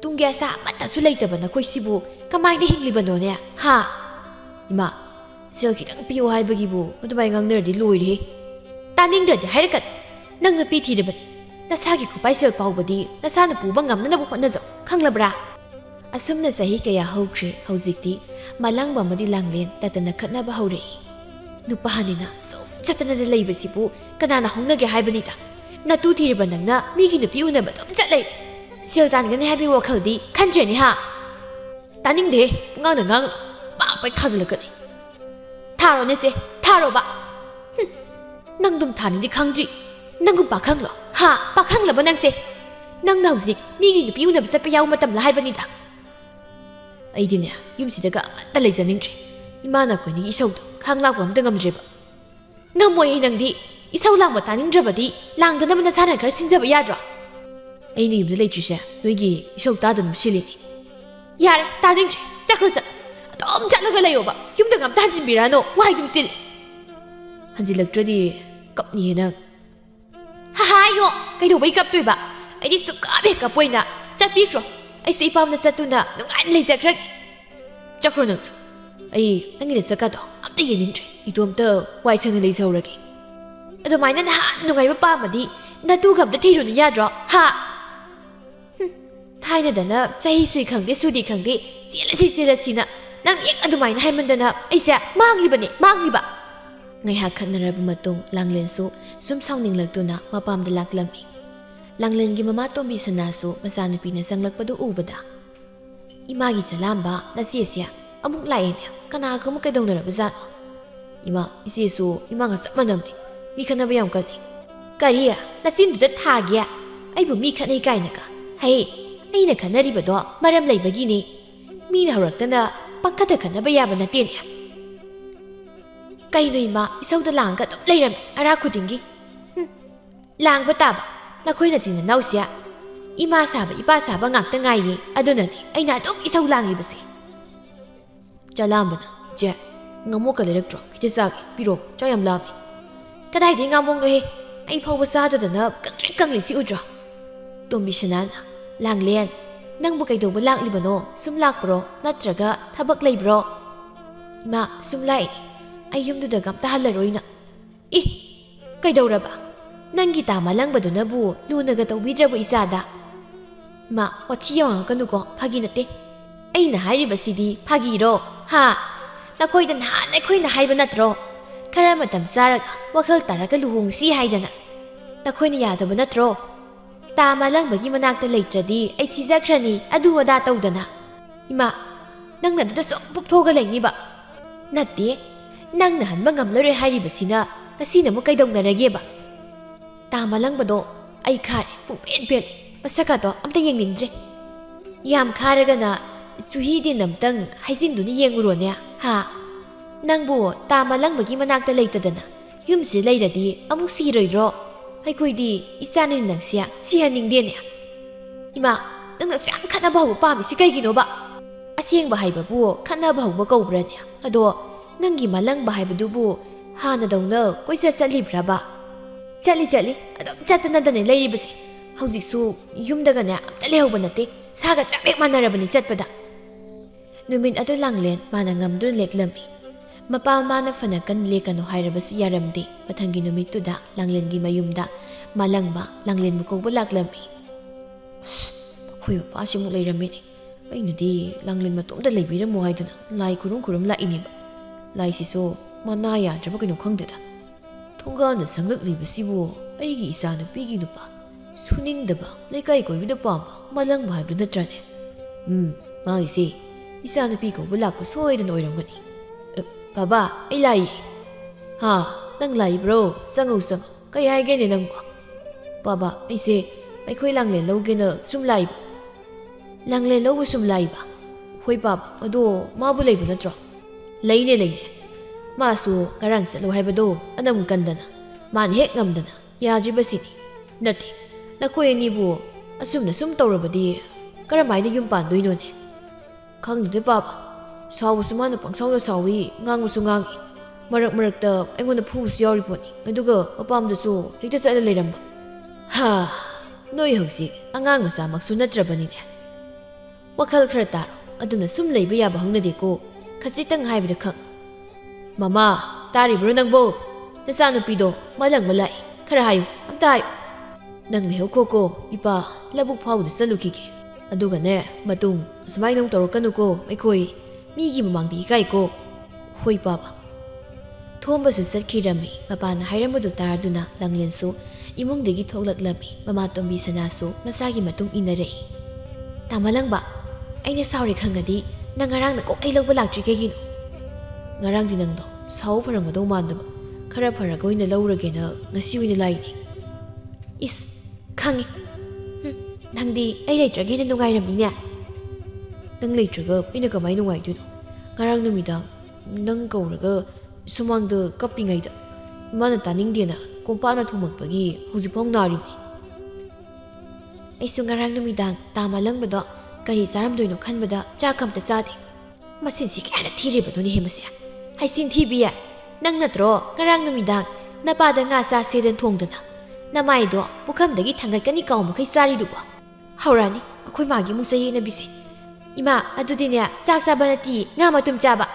ꯇꯨꯡꯒꯤ ꯑꯁꯥ ꯑꯃꯠꯇꯁꯨ ꯂꯩꯇꯕ ꯅꯈꯣꯏꯁꯤꯕꯨ ꯀꯃꯥꯏꯅ ꯍꯤꯡꯂꯤꯕꯅꯣꯅꯦ ꯍꯥ ꯏꯃꯥ ꯁꯦꯜ ꯈꯤꯇꯪ ꯄꯤꯌꯨ ꯍꯥꯏꯕꯒꯤꯕꯨ ꯑꯗꯨꯃꯥꯏꯅ ꯉꯥꯡꯅꯔꯗꯤ ꯂꯣꯏꯔꯦ ꯇꯥꯅꯤꯡꯗ꯭ꯔꯗꯤ ꯍꯥꯏꯔꯛꯀꯅꯤ ꯅꯪ ꯅꯨꯄꯤ ꯊꯤꯔꯕꯅꯤ ꯅꯁꯥꯒꯤ ꯈꯨꯄꯥꯏ ꯁꯦꯜ ꯐꯥꯎꯕꯗꯤ ꯅꯁꯥꯅ ꯄꯨꯕ ꯉꯝꯅꯅꯕ ꯍꯣꯠꯅꯖꯧ ꯈꯪꯂꯕ꯭ꯔꯥ ꯑꯁꯨꯝꯅ ꯆꯍꯤ ꯀꯌꯥ ꯍꯧꯈ꯭ꯔꯦ ꯍꯧꯖꯤꯛꯇꯤ ꯃꯂꯥꯡꯕ ꯑꯃꯗꯤ ꯂꯥꯡꯂꯦꯟ ꯇꯠꯇꯅ ꯈꯠꯅꯕ ꯍꯧꯔꯛꯏ ꯅꯨꯄꯥꯅꯤꯅ ꯁꯨꯝ ꯆꯠꯇꯅꯗ ꯂꯩꯕꯁꯤꯕꯨ ꯀꯅꯥꯅ ꯍꯧꯅꯒꯦ ꯍꯥꯏꯕꯅꯤꯗ ꯅꯇꯨ ꯊꯤꯔꯤꯕ ꯅꯪꯅ ꯃꯤꯒꯤ ꯅꯨꯄꯤ ꯎꯅꯕ ꯑꯗꯨꯝ ꯆꯠꯂꯩ ꯁꯦꯜ ꯇꯥꯟꯒꯅꯤ ꯍꯥꯏꯕꯒꯤ ꯋꯥꯈꯜꯗꯤ ꯈꯟꯗ꯭ꯔꯦꯅꯤ ꯍꯥ ꯇꯥꯅꯤꯡꯗꯦ ꯄꯨꯡꯉꯥꯡꯗ ꯉꯥꯡꯒꯅꯨ ꯄꯥꯛ ꯄꯥꯛ ꯊꯥꯖꯤꯜꯂꯛꯀꯅꯤ ꯊꯥꯔꯣꯅꯦ ꯁꯦ ꯊꯥꯔꯣꯕ ꯅꯪꯗꯨꯝ ꯊꯥꯅꯤꯡꯗꯤ ꯈꯪꯗ꯭ꯔꯤ ꯅꯪꯒꯨꯝ ꯄꯥꯈꯪꯂꯣ ꯍꯥ ꯄꯥꯈꯪꯂꯕ ꯅꯪꯁꯦ ꯅꯪꯅ ꯍꯧꯖꯤꯛ ꯃꯤꯒꯤ ꯅꯨꯄꯤ ꯎꯅꯕ ꯆꯠꯄ ꯌꯥꯎꯕ ꯃꯇꯝꯂ ꯍꯥꯏꯕꯅꯤꯗ ꯑꯩꯗꯤꯅꯦ ꯌꯨꯝꯁꯤꯗꯒ ꯑꯃꯠꯇ ꯂꯩꯖꯅꯤꯡꯗ꯭ꯔꯦ ꯏꯃꯥꯅ ꯑꯩꯈꯣꯏꯅꯤꯒꯤ ꯏꯁꯧꯗꯣ ꯈꯥꯡ ꯂꯥꯛꯄ ꯑꯝꯇ ꯉꯝꯗ꯭ꯔꯦꯕ ꯉꯝꯃꯣꯏꯌꯦ ꯅꯪꯗꯤ ꯏꯁꯧ ꯂꯥꯡꯕ ꯇꯥꯅꯤꯡꯗ꯭ꯔꯕꯗꯤ ꯂꯥꯡꯗꯅꯕ ꯅꯁꯥꯅ ꯈꯔ ꯁꯤꯟꯖꯕ ꯌꯥꯗ꯭ꯔꯣ ꯑꯩꯅ ꯌꯨꯝꯗ ꯂꯩꯇ꯭ꯔꯤꯁꯦ ꯅꯣꯏꯒꯤ ꯏꯁꯧ ꯇꯥꯗꯅꯕ ꯁꯤꯜꯂꯤꯅꯤ ꯌꯥꯔꯦ ꯇꯥꯅꯤꯡꯗ꯭ꯔꯦ ꯆꯠꯈ꯭ꯔꯣ ꯑꯗꯨꯝ ꯆꯠꯂꯒ ꯂꯩꯌꯣꯕ ꯌꯨꯝꯗꯒ ꯑꯝꯇ ꯍꯟꯖꯤꯟꯕꯤꯔꯛꯑꯅꯣ ꯋꯥꯍꯩꯗꯨꯝ ꯆꯤꯜꯂꯤ ꯍꯟꯖꯤꯜꯂꯛꯇ꯭ꯔꯗꯤ ꯀꯞꯅꯤꯌꯦ ꯅꯪ ꯍꯥꯏꯌꯣ ꯀꯩꯗꯧꯕꯩ ꯀꯞꯇꯣꯏꯕ ꯑꯩꯗꯤ ꯁꯨꯛꯀꯞ ꯍꯦꯛ ꯀꯞꯄꯣꯏꯅ ꯆꯠꯄꯤꯈ꯭ꯔꯣ ꯑꯩꯁꯨ ꯏꯄꯥꯝꯗ ꯆꯠꯇꯨꯅ ꯅꯨꯡꯉꯥꯏꯅ ꯂꯩꯖꯈ꯭ꯔꯒꯦ ꯆꯠꯈ꯭ꯔꯣ ꯅꯪꯁꯨ ꯑꯩ ꯅꯪꯒꯤ ꯅꯁꯛꯀꯗꯣ ꯑꯝꯇ ꯌꯦꯡꯅꯤꯡꯗ꯭ꯔꯦ ꯏꯇꯣꯝꯇ ꯋꯥꯏ ꯁꯪꯅ ꯂꯩꯖꯍꯧꯔꯒꯦ ꯑꯗꯨꯃꯥꯏꯅ ꯅꯍꯥꯟ ꯅꯨꯡꯉꯥꯏꯕ ꯄꯥꯝꯃꯗꯤ ꯅꯇꯨꯒ ꯑꯝꯇ ꯊꯤꯔꯨꯅꯨ ꯌꯥꯗ꯭ꯔꯣ ꯍꯥ ꯊꯥꯏꯅꯗꯅ ꯆꯍꯤ ꯁꯨꯏ ꯈꯪꯗꯦ ꯁꯨꯗꯤ ꯈꯪꯗꯦ ꯆꯦꯜꯂꯁꯤꯅ ꯅꯪ ꯍꯦꯛ ꯑꯗꯨꯃꯥꯏꯅ ꯍꯥꯏꯃꯟꯗꯅ ꯑꯩꯁꯦ ꯃꯥꯡꯂꯤꯕ ꯉꯥꯏꯍꯥꯛ ꯈꯠꯅꯔꯕ ꯃꯇꯨꯡ ꯂꯥꯡꯂꯦꯟꯁꯨ ꯁꯨꯝ ꯁꯥꯎꯅꯤꯡꯂꯛꯇꯨꯅ ꯃꯄꯥꯝꯗ ꯂꯥꯛꯂꯝꯃꯤ ꯂꯥꯡꯂꯦꯟꯒꯤ ꯃꯃꯥ ꯇꯣꯝꯕꯤ ꯁꯅꯥꯁꯨ ꯃꯆꯥꯅꯨꯄꯤꯅ ꯆꯪꯂꯛꯄꯗꯨ ꯎꯕꯗ ꯏꯃꯥꯒꯤ ꯆꯂꯥꯝꯕ ꯅꯆꯦꯁꯦ ꯑꯃꯨꯛ ꯂꯥꯛꯑꯦꯅꯦ ꯀꯅꯥꯒ ꯑꯃꯨꯛ ꯀꯩꯗꯧꯅꯔꯕꯖꯥꯠꯅꯣ ꯏꯃꯥ ꯏꯆꯦꯁꯨ ꯏꯃꯥꯒ ꯆꯞ ꯃꯥꯟꯅꯕꯅꯤ ꯃꯤ ꯈꯠꯅꯕ ꯌꯥꯝ ꯀꯜꯂꯤ ꯀꯔꯤ ꯅꯆꯤꯟꯗꯨꯗ ꯊꯥꯒꯦ ꯑꯩꯕꯨ ꯃꯤ ꯈꯠꯅꯩ ꯀꯥꯏꯅꯒ ꯍꯩ ꯑꯩꯅ ꯈꯠꯅꯔꯤꯕꯗꯣ ꯃꯔꯝ ꯂꯩꯕꯒꯤꯅꯤ ꯃꯤꯅ ꯍꯧꯔꯛꯇꯅ ꯄꯪꯈꯠꯇ ꯈꯠꯅꯕ ꯌꯥꯕ ꯅꯠꯇꯦꯅꯦ ꯀꯩꯅꯣ ꯏꯃꯥ ꯏꯁꯧꯗ ꯂꯥꯡꯒ ꯑꯗꯨꯝ ꯂꯩꯔꯝꯃꯤ ꯑꯔꯥ ꯈꯨꯗꯤꯡꯒꯤ ꯂꯥꯡꯕ ꯇꯥꯕ ꯅꯈꯣꯏꯅ ꯆꯤꯟ ꯏꯅꯥꯎꯁꯦ ꯏꯃꯥ ꯁꯥꯕ ꯏꯄꯥ ꯁꯥꯕ ꯉꯥꯛꯇ ꯉꯥꯏꯌꯦ ꯑꯗꯨꯅꯅꯤ ꯑꯩꯅ ꯑꯗꯨꯝ ꯏꯁꯧ ꯂꯥꯡꯂꯤꯕꯁꯦ ꯆꯂꯥꯝꯕꯅ ꯏꯆꯦ ꯉꯥꯃꯣꯛꯀ ꯂꯩꯔꯛꯇ꯭ꯔꯣ ꯈꯤꯇ ꯆꯥꯒꯦ ꯄꯤꯔꯛꯑꯣ ꯆꯥꯛ ꯌꯥꯝ ꯂꯥꯝꯃꯤ ꯀꯗꯥꯏꯗꯒꯤ ꯉꯥꯃꯣꯛꯅꯣꯍꯦ ꯑꯩ ꯐꯥꯎꯕ ꯆꯥꯗꯗꯅ ꯀꯪꯇ꯭ꯔꯤꯛ ꯀꯪꯂꯤꯁꯤ ꯎꯗ꯭ꯔꯣ ꯇꯣꯝꯕꯤ ꯁꯅꯥꯅ ꯂꯥꯡꯂꯦꯟ ꯅꯪꯕꯨ ꯀꯩꯗꯧꯕ ꯂꯥꯛꯂꯤꯕꯅꯣ ꯁꯨꯝ ꯂꯥꯛꯄ꯭ꯔꯣ ꯅꯠꯇ꯭ꯔꯒ ꯊꯕꯛ ꯂꯩꯕ꯭ꯔꯣ ꯏꯃꯥ ꯁꯨꯝ ꯂꯥꯛꯏꯅꯤ ꯑꯩ ꯌꯨꯝꯗꯨꯗꯒ ꯑꯝꯇ ꯍꯜꯂꯔꯣꯏꯅ ꯏ ꯀꯩꯗꯧꯔꯕ ꯅꯪꯒꯤ ꯇꯥ ꯃꯥꯂꯪꯕꯗꯨꯅꯕꯨ ꯂꯨꯅꯒ ꯇꯧꯕꯤꯗ꯭ꯔꯕ ꯏꯆꯥꯗ ꯃꯥ ꯋꯥꯊꯤ ꯌꯥꯎꯔꯛꯀꯅꯨꯀꯣ ꯐꯥꯒꯤ ꯅꯠꯇꯦ ꯑꯩꯅ ꯍꯥꯏꯔꯤꯕꯁꯤꯗꯤ ꯐꯥꯒꯤꯔꯣ ꯍꯥ ꯅꯈꯣꯏꯗ ꯅꯍꯥꯟ ꯑꯩꯈꯣꯏꯅ ꯍꯥꯏꯕ ꯅꯠꯇ꯭ꯔꯣ ꯈꯔ ꯃꯇꯝ ꯆꯥꯔꯒ ꯋꯥꯈꯜ ꯇꯥꯔꯒ ꯂꯨꯍꯣꯡꯁꯤ ꯍꯥꯏꯗꯅ ꯅꯈꯣꯏꯅ ꯌꯥꯗꯕ ꯅꯠꯇ꯭ꯔꯣ ꯇꯥ ꯃꯥꯂꯪꯕꯒꯤ ꯃꯅꯥꯛꯇ ꯂꯩꯇ꯭ꯔꯗꯤ ꯑꯩ ꯁꯤꯖꯈ꯭ꯔꯅꯤ ꯑꯗꯨ ꯑꯗꯥ ꯇꯧꯗꯅ ꯏꯃꯥ ꯅꯪꯅ ꯑꯗꯨꯗ ꯁꯨꯝ ꯄꯨꯞꯊꯣꯛꯑꯒ ꯂꯩꯅꯤꯕ ꯅꯠꯇꯦ ꯅꯪꯅ ꯍꯟꯕ ꯉꯝꯂꯔꯣꯏ ꯍꯥꯏꯔꯤꯕꯁꯤꯅ ꯉꯁꯤꯅ ꯑꯃꯨꯛ ꯀꯩꯗꯧꯅꯔꯒꯦꯕ ꯇꯥ ꯃꯥꯂꯪꯕꯗꯣ ꯑꯩ ꯈꯥꯔꯦ ꯄꯨꯡꯄꯦꯟ ꯄꯦꯜꯂꯤ ꯃꯁꯛꯀꯗꯣ ꯑꯝꯇ ꯌꯦꯡꯅꯤꯡꯗ꯭ꯔꯦ ꯌꯥꯝ ꯈꯥꯔꯒꯅ ꯆꯨꯍꯤꯗꯤꯟ ꯑꯝꯇꯪ ꯍꯩꯖꯤꯡꯗꯨꯅ ꯌꯦꯡꯉꯨꯔꯣꯅꯦ ꯍꯥ ꯅꯪꯕꯨ ꯇꯥ ꯃꯥꯂꯪꯕꯒꯤ ꯃꯅꯥꯛꯇ ꯂꯩꯇꯗꯅ ꯌꯨꯝꯁꯤ ꯂꯩꯔꯗꯤ ꯑꯃꯨꯛ ꯁꯤꯔꯣꯏꯗ꯭ꯔో ꯑꯩꯈꯣꯏꯗꯤ ꯏꯆꯥꯅꯤ ꯅꯪꯁꯦ ꯁꯤꯍꯟꯅꯤꯡꯗꯦꯅꯦ ꯏꯃꯥ ꯅꯪꯅ ꯌꯥꯝ ꯈꯠꯅꯕ ꯍꯧꯕ ꯄꯥꯝꯃꯤꯁꯤ ꯀꯩꯒꯤꯅꯣꯕ ꯑꯁꯦꯡꯕ ꯍꯥꯏꯕꯕꯨ ꯈꯠꯅꯕ ꯍꯧꯕ ꯀꯧꯕ꯭ꯔꯅꯦ ꯑꯗꯣ ꯅꯪꯒꯤ ꯃꯥꯂꯪꯕ ꯍꯥꯏꯕꯗꯨꯕꯨ ꯍꯥꯟꯅꯗꯧꯅ ꯀꯣꯏꯆꯠ ꯆꯠꯂꯤꯕ꯭ꯔꯕ ꯆꯠꯂꯤ ꯑꯗꯨꯝ ꯆꯠꯇꯅꯗꯅꯦ ꯂꯩꯔꯤꯕꯁꯦ ꯍꯧꯖꯤꯛꯁꯨ ꯌꯨꯝꯗꯒꯅꯦ ꯑꯝꯇ ꯂꯩꯍꯧꯕ ꯅꯠꯇꯦ ꯁꯥꯒ ꯆꯞ ꯍꯦꯛ ꯃꯥꯟꯅꯔꯕꯅꯤ ꯆꯠꯄꯗ ꯅꯨꯃꯤꯠ ꯑꯗꯨ ꯂꯥꯡꯂꯦꯟ ꯃꯥꯅ ꯉꯝꯗꯨꯅ ꯂꯦꯛꯂꯝꯃꯤ ꯃꯄꯥ ꯃꯃꯥꯅ ꯐꯅ ꯀꯟꯅ ꯂꯦꯛꯀꯅꯨ ꯍꯥꯏꯔꯕꯁꯨ ꯌꯥꯔꯝꯗꯦ ꯃꯊꯪꯒꯤ ꯅꯨꯃꯤꯠꯇꯨꯗ ꯂꯥꯡꯂꯦꯟꯒꯤ ꯃꯌꯨꯝꯗ ꯃꯥꯂꯪꯕ ꯂꯥꯡꯂꯦꯟꯕꯨ ꯀꯧꯕ ꯂꯥꯛꯂꯝꯃꯤ ꯑꯩꯈꯣꯏ ꯃꯄꯥꯁꯤꯃꯨꯛ ꯂꯩꯔꯝꯃꯤꯅꯦ ꯑꯩꯅꯗꯤ ꯂꯥꯡꯂꯦꯟ ꯃꯇꯣꯝꯇ ꯂꯩꯕꯤꯔꯝꯃꯣ ꯍꯥꯏꯗꯅ ꯂꯥꯏ ꯈꯨꯔꯨꯝ ꯂꯥꯛꯏꯅꯦꯕ ꯂꯥꯏꯁꯤꯁꯨ ꯃꯅꯥ ꯌꯥꯗ꯭ꯔꯕ ꯀꯩꯅꯣ ꯈꯪꯗꯦꯗ ꯊꯣꯡꯒꯥꯟꯗ ꯆꯪꯂꯛꯂꯤꯕꯁꯤꯕꯨ ꯑꯩꯒꯤ ꯏꯆꯥꯅꯨꯄꯤꯒꯤ ꯅꯨꯄꯥ ꯁꯨꯅꯤꯡꯗꯕ ꯂꯩꯀꯥꯏ ꯀꯣꯏꯕꯗ ꯄꯥꯝꯕ ꯃꯥꯂꯪꯕ ꯍꯥꯏꯕꯗꯨ ꯅꯠꯇ꯭ꯔꯅꯦ ꯃꯥꯒꯤꯁꯦ ꯏꯆꯥꯅꯨꯄꯤ ꯀꯧꯕ ꯂꯥꯛꯄ ꯁꯣꯏꯗꯅ ꯑꯣꯏꯔꯝꯒꯅꯤ ꯕꯕꯥ ꯑꯩ ꯂꯥꯛꯏ ꯍꯥ ꯅꯪ ꯂꯥꯛꯏꯕ꯭ꯔꯣ ꯆꯪꯉꯨ ꯆꯪꯉꯨ ꯀꯩ ꯍꯥꯏꯒꯦꯅꯦ ꯅꯪꯕꯣ ꯕꯕꯥ ꯑꯩꯁꯦ ꯑꯩꯈꯣꯏ ꯂꯥꯡꯂꯦꯟ ꯂꯧꯒꯦꯅ ꯁꯨꯝ ꯂꯥꯛꯏꯕ ꯂꯥꯡꯂꯦꯟ ꯂꯧꯕ ꯁꯨꯝ ꯂꯥꯛꯏꯕ ꯍꯣꯏ ꯕꯕꯥ ꯑꯗꯣ ꯃꯥꯕꯨ ꯂꯩꯕ ꯅꯠꯇ꯭ꯔꯣ ꯂꯩꯅꯦ ꯂꯩꯅꯦ ꯃꯥꯁꯨ ꯉꯔꯥꯡ ꯆꯠꯂꯨ ꯍꯥꯏꯕꯗꯣ ꯑꯅꯝ ꯀꯟꯗꯅ ꯃꯥꯅ ꯍꯦꯛ ꯉꯝꯗꯅ ꯌꯥꯗ꯭ꯔꯤꯕꯁꯤꯅꯤ ꯅꯠꯇꯦ ꯅꯈꯣꯏ ꯑꯅꯤꯕꯨ ꯑꯁꯨꯝꯅ ꯁꯨꯝ ꯇꯧꯔꯕꯗꯤ ꯀꯔꯝꯍꯥꯏꯅ ꯌꯨꯝ ꯄꯥꯟꯗꯣꯏꯅꯣꯅꯦ ꯈꯪꯗꯦꯗ ꯕꯕꯥ ꯁꯥꯎꯕꯁꯨ ꯃꯥꯅ ꯄꯪꯁꯥꯎꯗ ꯁꯥꯎꯏ ꯉꯥꯡꯕꯁꯨ ꯉꯥꯡꯏ ꯃꯔꯛ ꯃꯔꯛꯇ ꯑꯩꯉꯣꯟꯗ ꯐꯨꯕꯁꯨ ꯌꯥꯎꯔꯤ ꯄꯣꯠꯅꯤ ꯑꯗꯨꯒ ꯃꯄꯥꯝꯗꯁꯨ ꯍꯦꯛꯇ ꯆꯠꯂ ꯂꯩꯔꯝꯕ ꯍꯥ ꯅꯣꯏ ꯍꯧꯖꯤꯛ ꯑꯉꯥꯡ ꯃꯆꯥꯃꯛꯁꯨ ꯅꯠꯇ꯭ꯔꯕꯅꯤꯅꯦ ꯋꯥꯈꯜ ꯈꯔ ꯇꯥꯔꯣ ꯑꯗꯨꯅ ꯁꯨꯝ ꯂꯩꯕ ꯌꯥꯕ ꯍꯧꯅꯗꯦꯀꯣ ꯈꯖꯤꯛꯇꯪ ꯍꯥꯏꯕꯗ ꯈꯪ ꯃꯃꯥ ꯇꯥꯔꯤꯕ꯭ꯔꯣ ꯅꯪꯕꯣ ꯅꯆꯥꯅꯨꯄꯤꯗꯣ ꯃꯂꯪꯕ ꯂꯥꯛꯏ ꯈꯔ ꯍꯥꯏꯌꯨ ꯑꯝꯇ ꯍꯥꯏꯌꯨ ꯅꯪ ꯂꯩꯍꯧꯈꯣꯀꯣ ꯏꯄꯥ ꯂꯧꯕꯨꯛ ꯐꯥꯎꯕꯗ ꯆꯠꯂꯨꯈꯤꯒꯦ ꯑꯗꯨꯒꯅꯦ ꯃꯇꯨꯡ ꯑꯁꯨꯃꯥꯏꯅ ꯑꯃꯨꯛ ꯇꯧꯔꯛꯀꯅꯨꯀꯣ ꯑꯩꯈꯣꯏ ꯃꯤꯒꯤ ꯃꯃꯥꯡꯗ ꯏꯀꯥꯏꯀꯣ ꯍꯣꯏ ꯕꯕꯥ ꯊꯣꯝꯕꯁꯨ ꯆꯠꯈꯤꯔꯝꯃꯤ ꯃꯄꯥꯅ ꯍꯥꯏꯔꯝꯕꯗꯨ ꯇꯥꯔꯗꯨꯅ ꯂꯥꯡꯂꯦꯟꯁꯨ ꯏꯃꯨꯡꯗꯒꯤ ꯊꯣꯛꯂꯛꯂꯝꯃꯤ ꯃꯃꯥꯇꯣꯝꯕꯤ ꯁꯅꯥꯁꯨ ꯃꯆꯥꯒꯤ ꯃꯇꯨꯡ ꯏꯟꯅꯔꯛꯏ ꯇꯥꯃꯂꯪꯕ ꯑꯩꯅ ꯁꯥꯎꯔꯦ ꯈꯪꯉꯗꯤ ꯅꯪ ꯉꯔꯥꯡꯅ ꯀꯣꯛ ꯑꯩ ꯂꯧꯕ ꯂꯥꯛꯇ꯭ꯔꯤ ꯀꯩꯒꯤꯅꯣ ꯉꯔꯥꯡꯗꯤ ꯅꯪꯗꯣ ꯁꯥꯎ ꯐꯔꯝꯒꯗꯧ ꯃꯥꯟꯗꯕ ꯈꯔ ꯐꯔꯒ ꯑꯣꯏꯅ ꯂꯧꯔꯒꯦꯅ ꯉꯁꯤ ꯑꯣꯏꯅ ꯂꯥꯛꯏꯅꯤ ꯏꯁ ꯈꯪꯉꯤ ꯅꯪꯗꯤ ꯑꯩ ꯂꯩꯇ꯭ꯔꯒ ꯍꯦꯟꯅ ꯅꯨꯡꯉꯥꯏꯔꯝꯃꯤꯅꯦ ꯅꯪ ꯂꯩꯇ꯭ꯔꯒ ꯑꯩꯅ ꯀꯃꯥꯏꯅ ꯅꯨꯡꯉꯥꯏꯗꯣꯏꯅꯣ ꯉꯔꯥꯡ ꯅꯨꯃꯤꯗꯥꯡ ꯅꯪ ꯀꯧꯔꯒ ꯁꯨꯃꯥꯡꯗ ꯀꯞꯄꯤꯉꯩꯗ ꯏꯃꯥꯅ ꯇꯥꯅꯤꯡꯗꯦꯅ ꯀꯣꯝꯄꯥꯛꯅ ꯊꯣꯝꯃꯛꯄꯒꯤ ꯍꯧꯖꯤꯛꯐꯥꯎ ꯅꯥꯔꯤꯕꯅꯤ ꯑꯩꯁꯨ ꯉꯔꯥꯡ ꯅꯨꯃꯤꯗꯥꯡ ꯇꯥꯃꯂꯪꯕꯗꯣ ꯀꯔꯤ ꯆꯥꯔꯝꯗꯣꯏꯅꯣ ꯈꯟꯕꯗ ꯆꯥꯛ ꯑꯝꯇ ꯆꯥꯗꯦ ꯃꯆꯤꯟꯁꯤ ꯀꯌꯥꯅ ꯊꯤꯔꯤꯕꯅꯣꯅꯦ ꯍꯦꯃꯁꯦ ꯍꯩꯁꯤꯡ ꯊꯤꯕꯤ ꯅꯪ ꯅꯠꯇ꯭ꯔꯣ ꯉꯔꯥꯡ ꯅꯨꯃꯤꯗꯥꯡ ꯅꯄꯥꯗ ꯉꯥ ꯆꯥꯁꯦꯗꯅ ꯊꯣꯡꯗꯅ ꯅꯃꯥꯏꯗꯣ ꯄꯨꯈꯝꯗꯒꯤ ꯊꯥꯡꯒꯠꯀꯅꯤ ꯀꯥꯎ ꯃꯈꯩ ꯆꯥꯔꯤꯗꯨꯕꯣ ꯍꯧꯔꯛꯑꯅꯤ ꯑꯩꯈꯣꯏ ꯃꯥꯒꯤ ꯑꯃꯨꯛ ꯆꯌꯦꯠꯅꯕꯤꯁꯦ ꯏꯃꯥ ꯑꯗꯨꯗꯤꯅꯦ ꯆꯥꯛ ꯆꯥꯕ ꯅꯠꯇꯤꯌꯦ ꯉꯥ ꯃꯇꯨꯝ ꯆꯥꯕ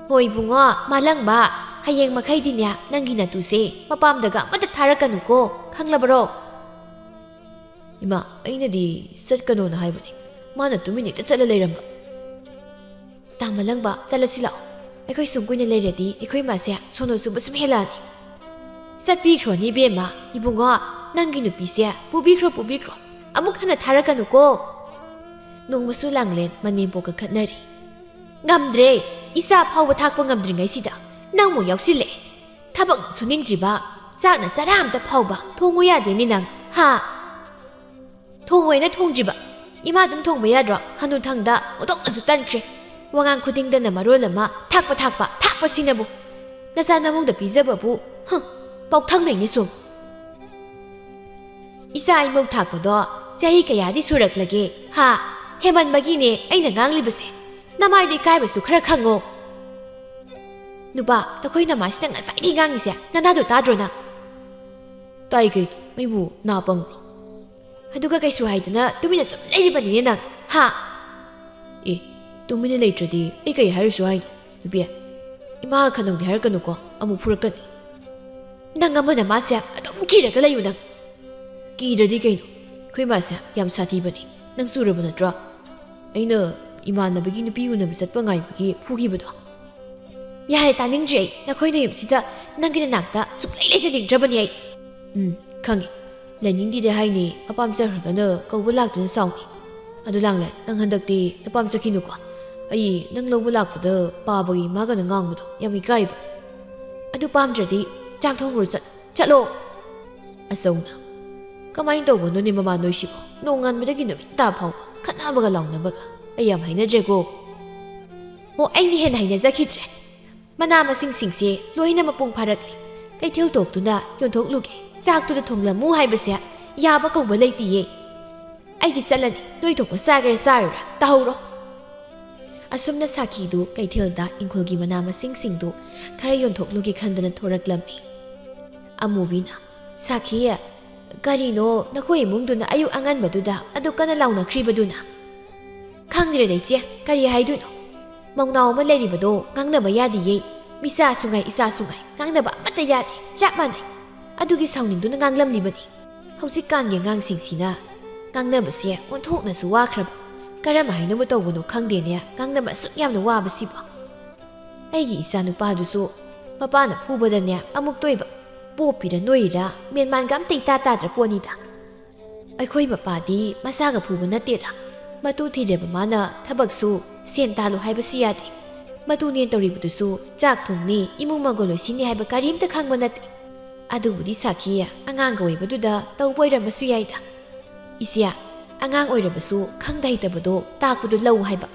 ꯍꯣꯏ ꯏꯕꯨꯡꯉꯣ ꯃꯥꯂꯪꯕ ꯍꯌꯦꯡ ꯃꯈꯩꯗꯤꯅꯦ ꯅꯪꯒꯤ ꯅꯇꯨꯁꯦ ꯃꯄꯥꯝꯗꯒ ꯑꯃꯠꯇ ꯊꯥꯔꯛꯀꯅꯨꯀꯣ ꯈꯪꯂꯕꯔꯣ ꯏꯃꯥ ꯑꯩꯅꯗꯤ ꯆꯠꯀꯅꯣꯅ ꯍꯥꯏꯕꯅꯤ ꯃꯥꯅ ꯇꯨꯃꯤꯟ ꯍꯦꯛꯇ ꯆꯠꯂ ꯂꯩꯔꯝꯕ ꯇꯥꯃꯂꯪꯕ ꯆꯠꯂꯁꯤ ꯂꯥꯛꯑꯣ ꯑꯩꯈꯣꯏ ꯁꯨꯝ ꯀꯨꯏꯅ ꯂꯩꯔꯗꯤ ꯑꯩꯈꯣꯏ ꯃꯥꯁꯦ ꯁꯣꯅꯣ ꯆꯨꯕ ꯁꯨꯝ ꯍꯦꯜꯂꯛꯑꯅꯤ ꯆꯠꯄꯤꯈ꯭ꯔꯣꯅꯤ ꯏꯕꯦꯝꯃ ꯏꯕꯨꯡꯉꯣ ꯅꯪꯒꯤ ꯅꯨꯄꯤꯁꯦ ꯄꯨꯕꯤꯈ꯭ꯔꯣ ꯑꯃꯨꯛ ꯍꯟꯅ ꯊꯥꯔꯛꯀꯅꯨꯀꯣ ꯅꯣꯡꯃꯁꯨ ꯂꯥꯡꯂꯦꯟ ꯃꯅꯦꯝꯄꯣꯛꯀ ꯈꯠꯅꯔꯤ ꯉꯝꯗ꯭ꯔꯦ ꯏꯆꯥ ꯐꯥꯎꯕ ꯊꯥꯛꯄ ꯉꯝꯗ꯭ꯔꯤꯉꯩꯁꯤꯗ ꯅꯪꯃꯨꯛ ꯌꯥꯎꯁꯤꯜꯂꯛꯑꯦ ꯊꯕꯛꯅ ꯁꯨꯅꯤꯡꯗ꯭ꯔꯤꯕ ꯆꯥꯛꯅ ꯆꯔꯥ ꯑꯝꯇ ꯐꯥꯎꯕ ꯊꯣꯡꯉꯨ ꯌꯥꯗꯦꯅꯦ ꯅꯪ ꯍꯥ ꯊꯣꯡꯉꯣꯏꯅ ꯊꯣꯡꯗ꯭ꯔꯤꯕ ꯏꯃꯥ ꯑꯗꯨꯝ ꯊꯣꯡꯕ ꯌꯥꯗ꯭ꯔꯣ ꯍꯅꯨꯊꯪꯗ ꯑꯣꯟꯊꯣꯛꯅꯁꯨ ꯇꯟꯈ꯭ꯔꯦ ꯋꯥꯉꯥꯡ ꯈꯨꯗꯤꯡꯗꯅ ꯃꯔꯣꯜ ꯑꯃ ꯊꯥꯛꯄꯁꯤꯅꯕꯨ ꯅꯆꯥ ꯅꯃꯧꯗ ꯄꯤꯖꯕꯕꯨ ꯄꯥꯎꯊꯪꯅꯩꯅꯦ ꯁꯨꯝ ꯏꯆꯥ ꯏꯃꯧ ꯊꯥꯛꯄꯗꯣ ꯆꯍꯤ ꯀꯌꯥꯗꯤ ꯁꯨꯔꯛꯂꯒꯦ ꯍꯥ ꯍꯦꯃꯟꯕꯒꯤꯅꯦ ꯑꯩꯅ ꯉꯥꯡꯂꯤꯕꯁꯦ ꯅꯃꯥꯏꯗꯣ ꯏꯀꯥꯏꯕꯁꯨ ꯈꯔ ꯈꯪꯉꯣ ꯅꯨꯄꯥ ꯅꯈꯣꯏ ꯅꯃꯥꯁꯤꯅ ꯉꯁꯥꯏꯗꯒꯤ ꯉꯥꯡꯉꯤꯁꯦ ꯅꯅꯥꯗꯣ ꯇꯥꯗ꯭ꯔꯣꯅ ꯇꯥꯏ ꯀꯩꯅꯣ ꯑꯩꯕꯨ ꯅꯥ ꯄꯪꯕ꯭ꯔꯣ ꯑꯗꯨꯒ ꯀꯩꯁꯨ ꯍꯥꯏꯗꯅ ꯇꯨꯃꯤꯟꯅ ꯁꯨꯝ ꯂꯩꯔꯤꯕꯅꯤꯅꯦ ꯅꯪ ꯍꯥ ꯑꯦ ꯇꯨꯃꯤꯟꯅ ꯂꯩꯇ꯭ꯔꯗꯤ ꯑꯩ ꯀꯩ ꯍꯥꯏꯔꯨꯁꯨ ꯍꯥꯏꯅꯣ ꯅꯨꯄꯤ ꯏꯃꯥꯒ ꯈꯟꯅꯧꯗꯤ ꯍꯥꯏꯔꯛꯀꯅꯨꯀꯣ ꯑꯃꯨꯛ ꯐꯨꯔꯛꯀꯅꯤ ꯅꯪ ꯑꯃꯅ ꯃꯥꯁꯦ ꯑꯗꯨꯝ ꯀꯤꯔꯒ ꯂꯩꯌꯨ ꯅꯪ ꯀꯤꯗ꯭ꯔꯗꯤ ꯀꯩꯅꯣ ꯑꯩꯈꯣꯏ ꯃꯥꯁꯦ ꯌꯥꯝ ꯁꯥꯊꯤꯕꯅꯤ ꯅꯪ ꯆꯨꯔꯕ ꯅꯠꯇ꯭ꯔꯣ ꯑꯩꯅ ꯏꯃꯥꯟꯅꯕꯒꯤ ꯅꯨꯄꯤ ꯎꯅꯕ ꯆꯠꯄ ꯉꯥꯏꯕꯒꯤ ꯐꯨꯈꯤꯕꯗꯣ ꯌꯥꯔꯦ ꯇꯥꯅꯤꯡꯗ꯭ꯔꯦ ꯑꯩ ꯅꯈꯣꯏꯅ ꯌꯨꯝꯁꯤꯗ ꯅꯪꯒꯤ ꯅꯅꯥꯛꯇ ꯁꯨꯛꯂꯩ ꯂꯩꯖꯅꯤꯡꯗ꯭ꯔꯕꯅꯤ ꯑꯩ ꯈꯪꯉꯤ ꯂꯩꯅꯤꯡꯗꯦꯗꯤ ꯍꯥꯏꯅꯤ ꯑꯄꯥꯝ ꯆꯠꯈ꯭ꯔꯒꯅ ꯀꯧꯕ ꯂꯥꯛꯇꯨꯅ ꯁꯥꯎꯅꯤ ꯑꯗꯨ ꯂꯥꯡꯂꯦ ꯅꯪ ꯍꯟꯗꯛꯇꯤ ꯑꯄꯥꯝ ꯆꯠꯈꯤꯅꯨꯀꯣ ꯑꯩ ꯅꯪ ꯂꯧꯕ ꯂꯥꯛꯄꯗ ꯄꯥꯕꯒꯤ ꯃꯥꯒꯅ ꯉꯥꯡꯕꯗꯣ ꯌꯥꯝ ꯏꯀꯥꯏꯕ ꯑꯗꯨ ꯄꯥꯝꯗ꯭ꯔꯗꯤ ꯆꯥꯛ ꯊꯣꯡꯈ꯭ꯔꯣ ꯆꯠꯂꯣ ꯑꯆꯧꯅ ꯀꯃꯥꯏꯅ ꯇꯧꯕꯅꯣꯅꯦ ꯃꯃꯥ ꯅꯣꯏꯁꯤꯕꯣ ꯅꯣꯡꯉꯥꯟꯕꯗꯒꯤ ꯅꯨꯃꯤꯠ ꯇꯥ ꯐꯥꯎꯕ ꯈꯠꯅꯕꯒ ꯂꯥꯎꯅꯕꯒ ꯑꯩ ꯌꯥꯝ ꯍꯩꯅꯗ꯭ꯔꯦꯀꯣ ꯑꯣ ꯑꯩꯅ ꯍꯦꯟꯅ ꯍꯩꯅꯖꯈꯤꯗ꯭ꯔꯦ ꯃꯅꯥ ꯃꯁꯤꯡꯁꯤꯡꯁꯦ ꯂꯣꯏꯅ ꯃꯄꯨꯡ ꯐꯥꯔꯛꯂꯤ ꯀꯩꯊꯦꯜ ꯇꯣꯛꯇꯨꯅ ꯌꯣꯟꯊꯣꯛꯂꯨꯒꯦ ꯆꯥꯛꯇꯨꯗ ꯊꯣꯡꯂꯝꯃꯨ ꯍꯥꯏꯕꯁꯦ ꯌꯥꯕ ꯀꯧꯕ ꯂꯩꯇꯤꯌꯦ ꯑꯩꯗꯤ ꯆꯠꯂꯅꯤ ꯅꯣꯏ ꯊꯣꯛꯄ ꯆꯥꯒꯦꯔꯥ ꯆꯥꯔꯨꯔꯥ ꯇꯥꯍꯧꯔꯣ ꯑꯁꯨꯝꯅ ꯁꯥꯈꯤꯗꯨ ꯀꯩꯊꯦꯜꯗ ꯏꯪꯈꯣꯜꯒꯤ ꯃꯅꯥ ꯃꯁꯤꯡꯁꯤꯡꯗꯨ ꯈꯔ ꯌꯣꯟꯊꯣꯛꯂꯨꯒꯦ ꯈꯟꯗꯅ ꯊꯣꯔꯛꯂꯝꯃꯤ ꯑꯃꯨꯕꯤꯅ ꯁꯥꯈꯤ ꯀꯔꯤꯅꯣ ꯅꯈꯣꯏ ꯏꯃꯨꯡꯗꯨꯅ ꯑꯌꯨꯛ ꯑꯉꯟꯕꯗꯨꯗ ꯑꯗꯨ ꯀꯟꯅ ꯂꯥꯎꯅꯈ꯭ꯔꯤꯕꯗꯨꯅ ꯈꯪꯗ꯭ꯔꯦꯗ ꯏꯆꯦ ꯀꯔꯤ ꯍꯥꯏꯗꯣꯏꯅꯣ ꯃꯧꯅꯥꯎ ꯑꯃ ꯂꯩꯔꯤꯕꯗꯣ ꯉꯥꯡꯅꯕ ꯌꯥꯗꯤꯌꯦ ꯃꯤꯆꯥꯁꯨ ꯉꯥꯏ ꯏꯆꯥꯁꯨ ꯉꯥꯏ ꯉꯥꯡꯅꯕ ꯑꯃꯠꯇ ꯌꯥꯗꯦ ꯆꯞ ꯃꯥꯟꯅꯩ ꯑꯗꯨꯒꯤ ꯁꯥꯎꯅꯤꯡꯗꯨꯅ ꯉꯥꯡꯂꯝꯂꯤꯕꯅꯤ ꯍꯧꯖꯤꯛꯀꯥꯟꯒꯤ ꯑꯉꯥꯡꯁꯤꯡꯁꯤꯅ ꯉꯥꯡꯅꯕꯁꯦ ꯑꯣꯟꯊꯣꯛꯅꯁꯨ ꯋꯥꯈ꯭ꯔꯕ ꯀꯔꯝ ꯍꯥꯏꯅꯕꯨ ꯇꯧꯕꯅꯣ ꯈꯪꯗꯦꯅꯦ ꯉꯥꯡꯅꯕ ꯑꯁꯨꯛ ꯌꯥꯝꯅ ꯋꯥꯕꯁꯤꯕꯣ ꯑꯩꯒꯤ ꯏꯆꯥ ꯅꯨꯄꯥꯗꯨꯁꯨ ꯃꯄꯥꯅ ꯐꯨꯕꯗꯅꯦ ꯑꯃꯨꯛ ꯇꯣꯏꯕ ꯄꯣꯞꯄꯤꯔ ꯅꯣꯏꯔꯤꯔ ꯃꯦꯟꯃꯥꯟꯒ ꯑꯝꯇ ꯏꯇꯥ ꯇꯥꯗ꯭ꯔ ꯄꯣꯠꯅꯤꯗ ꯑꯩꯈꯣꯏ ꯃꯄꯥꯗꯤ ꯃꯆꯥꯒ ꯐꯨꯕ ꯅꯠꯇꯦꯗ ꯃꯇꯨ ꯊꯤꯔꯕ ꯃꯥꯅ ꯊꯕꯛꯁꯨ ꯁꯦꯟ ꯇꯥꯜꯂꯨ ꯍꯥꯏꯕꯁꯨ ꯌꯥꯗꯦ ꯃꯇꯨꯅꯦ ꯇꯧꯔꯤꯕꯗꯨꯁꯨ ꯆꯥꯛ ꯊꯣꯡꯅꯤ ꯏꯃꯨꯡ ꯃꯪꯒꯣꯜ ꯂꯣꯏꯁꯤꯟꯅꯤ ꯍꯥꯏꯕ ꯀꯔꯤꯝꯇ ꯈꯪꯕ ꯅꯠꯇꯦ ꯑꯗꯨꯕꯨꯗꯤ ꯁꯥꯈꯤ ꯑꯉꯥꯡꯒ ꯑꯣꯏꯕꯗꯨꯗ ꯇꯧꯕ ꯑꯣꯏꯔꯝꯕꯁꯨ ꯌꯥꯏꯗ ꯏꯆꯦ ꯑꯉꯥꯡ ꯑꯣꯏꯔꯕꯁꯨ ꯈꯪꯗ ꯍꯩꯇꯕꯗꯣ ꯇꯥꯛꯄꯗꯣ ꯂꯧ ꯍꯥꯏꯕ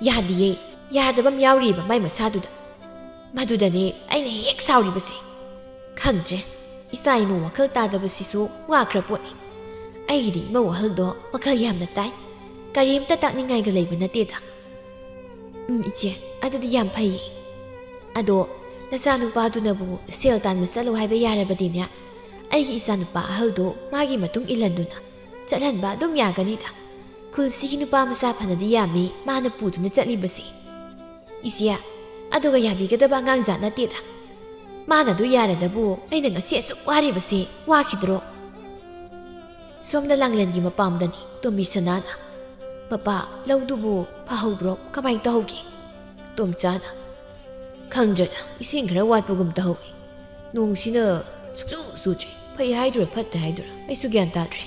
ꯌꯥꯗꯤꯌꯦ ꯌꯥꯗꯕ ꯑꯃ ꯌꯥꯎꯔꯤꯕ ꯃꯥꯏ ꯃꯁꯥꯗꯨꯗ ꯃꯗꯨꯗꯅꯦ ꯑꯩꯅ ꯍꯦꯛ ꯁꯥꯎꯔꯤꯕꯁꯦ ꯈꯪꯗ꯭ꯔꯦ ꯏꯆꯥ ꯏꯃꯧ ꯋꯥꯈꯜ ꯇꯥꯗꯕꯁꯤꯁꯨ ꯋꯥꯈ꯭ꯔ ꯄꯣꯠꯅꯤ ꯑꯩꯒꯤꯗꯤ ꯏꯃꯧ ꯋꯥꯍꯜꯗꯣ ꯋꯥꯈꯜ ꯌꯥꯝꯅ ꯇꯥꯏ ꯀꯔꯤꯝꯇ ꯇꯥꯛꯅꯤꯡꯉꯥꯏꯒ ꯂꯩꯕ ꯅꯠꯇꯦꯗ ꯏꯆꯦ ꯑꯗꯨꯗꯤ ꯌꯥꯝ ꯐꯩꯌꯦ ꯑꯗꯣ ꯅꯆꯥꯅꯨꯄꯥꯗꯨꯅꯕꯨ ꯁꯦꯜ ꯇꯥꯟꯕ ꯆꯠꯂꯣ ꯍꯥꯏꯕ ꯌꯥꯔꯕꯗꯤꯅꯦ ꯑꯩꯒꯤ ꯏꯆꯥꯅꯨꯄꯥ ꯑꯍꯜꯗꯣ ꯃꯥꯒꯤ ꯃꯇꯨꯡꯏꯜꯍꯟꯗꯨꯅ ꯆꯠꯍꯟꯕ ꯑꯗꯨꯝ ꯌꯥꯒꯅꯤꯗ ꯈꯨꯜꯁꯤꯒꯤ ꯅꯨꯄꯥ ꯃꯆꯥ ꯐꯅꯗꯤ ꯌꯥꯝꯃꯤ ꯃꯥꯅ ꯄꯨꯗꯨꯅ ꯆꯠꯂꯤꯕꯁꯤ ꯏꯆꯦ ꯑꯗꯨꯒ ꯌꯥꯕꯤꯒꯗꯕ ꯑꯉꯥꯡꯖꯥꯠ ꯅꯠꯇꯦꯗ ꯃꯥꯅꯗꯨ ꯌꯥꯔꯗꯕꯨ ꯑꯩꯅ ꯉꯁꯤ ꯑꯁꯨꯛ ꯋꯥꯔꯤꯕꯁꯦ ꯋꯥꯈꯤꯗ꯭ꯔꯣ ꯁꯣꯝꯗ ꯂꯥꯡꯂꯦꯟꯒꯤ ꯃꯄꯥꯝꯗꯅꯤ ꯇꯣꯝꯕꯤ ꯁꯅꯥꯅ ꯃꯄꯥ ꯂꯧꯗꯨꯕꯨ ꯐꯍꯧꯕ꯭ꯔꯣ ꯀꯃꯥꯏꯅ ꯇꯧꯍꯧꯒꯦ ꯇꯣꯝꯆꯥꯅ ꯈꯪꯗ꯭ꯔꯦꯗ ꯏꯁꯤꯡ ꯈꯔ ꯋꯥꯠꯄꯒꯨꯝ ꯇꯧꯍꯧꯏ ꯅꯣꯡꯁꯤꯅ ꯁꯨꯛꯆꯨ ꯆꯨꯗ꯭ꯔꯦ ꯐꯩ ꯍꯥꯏꯗꯣꯏꯔꯥ ꯐꯠꯇꯦ ꯍꯥꯏꯗꯣꯏꯔꯥ ꯑꯩꯁꯨ ꯒ꯭ꯌꯥꯟ ꯇꯥꯗ꯭ꯔꯦ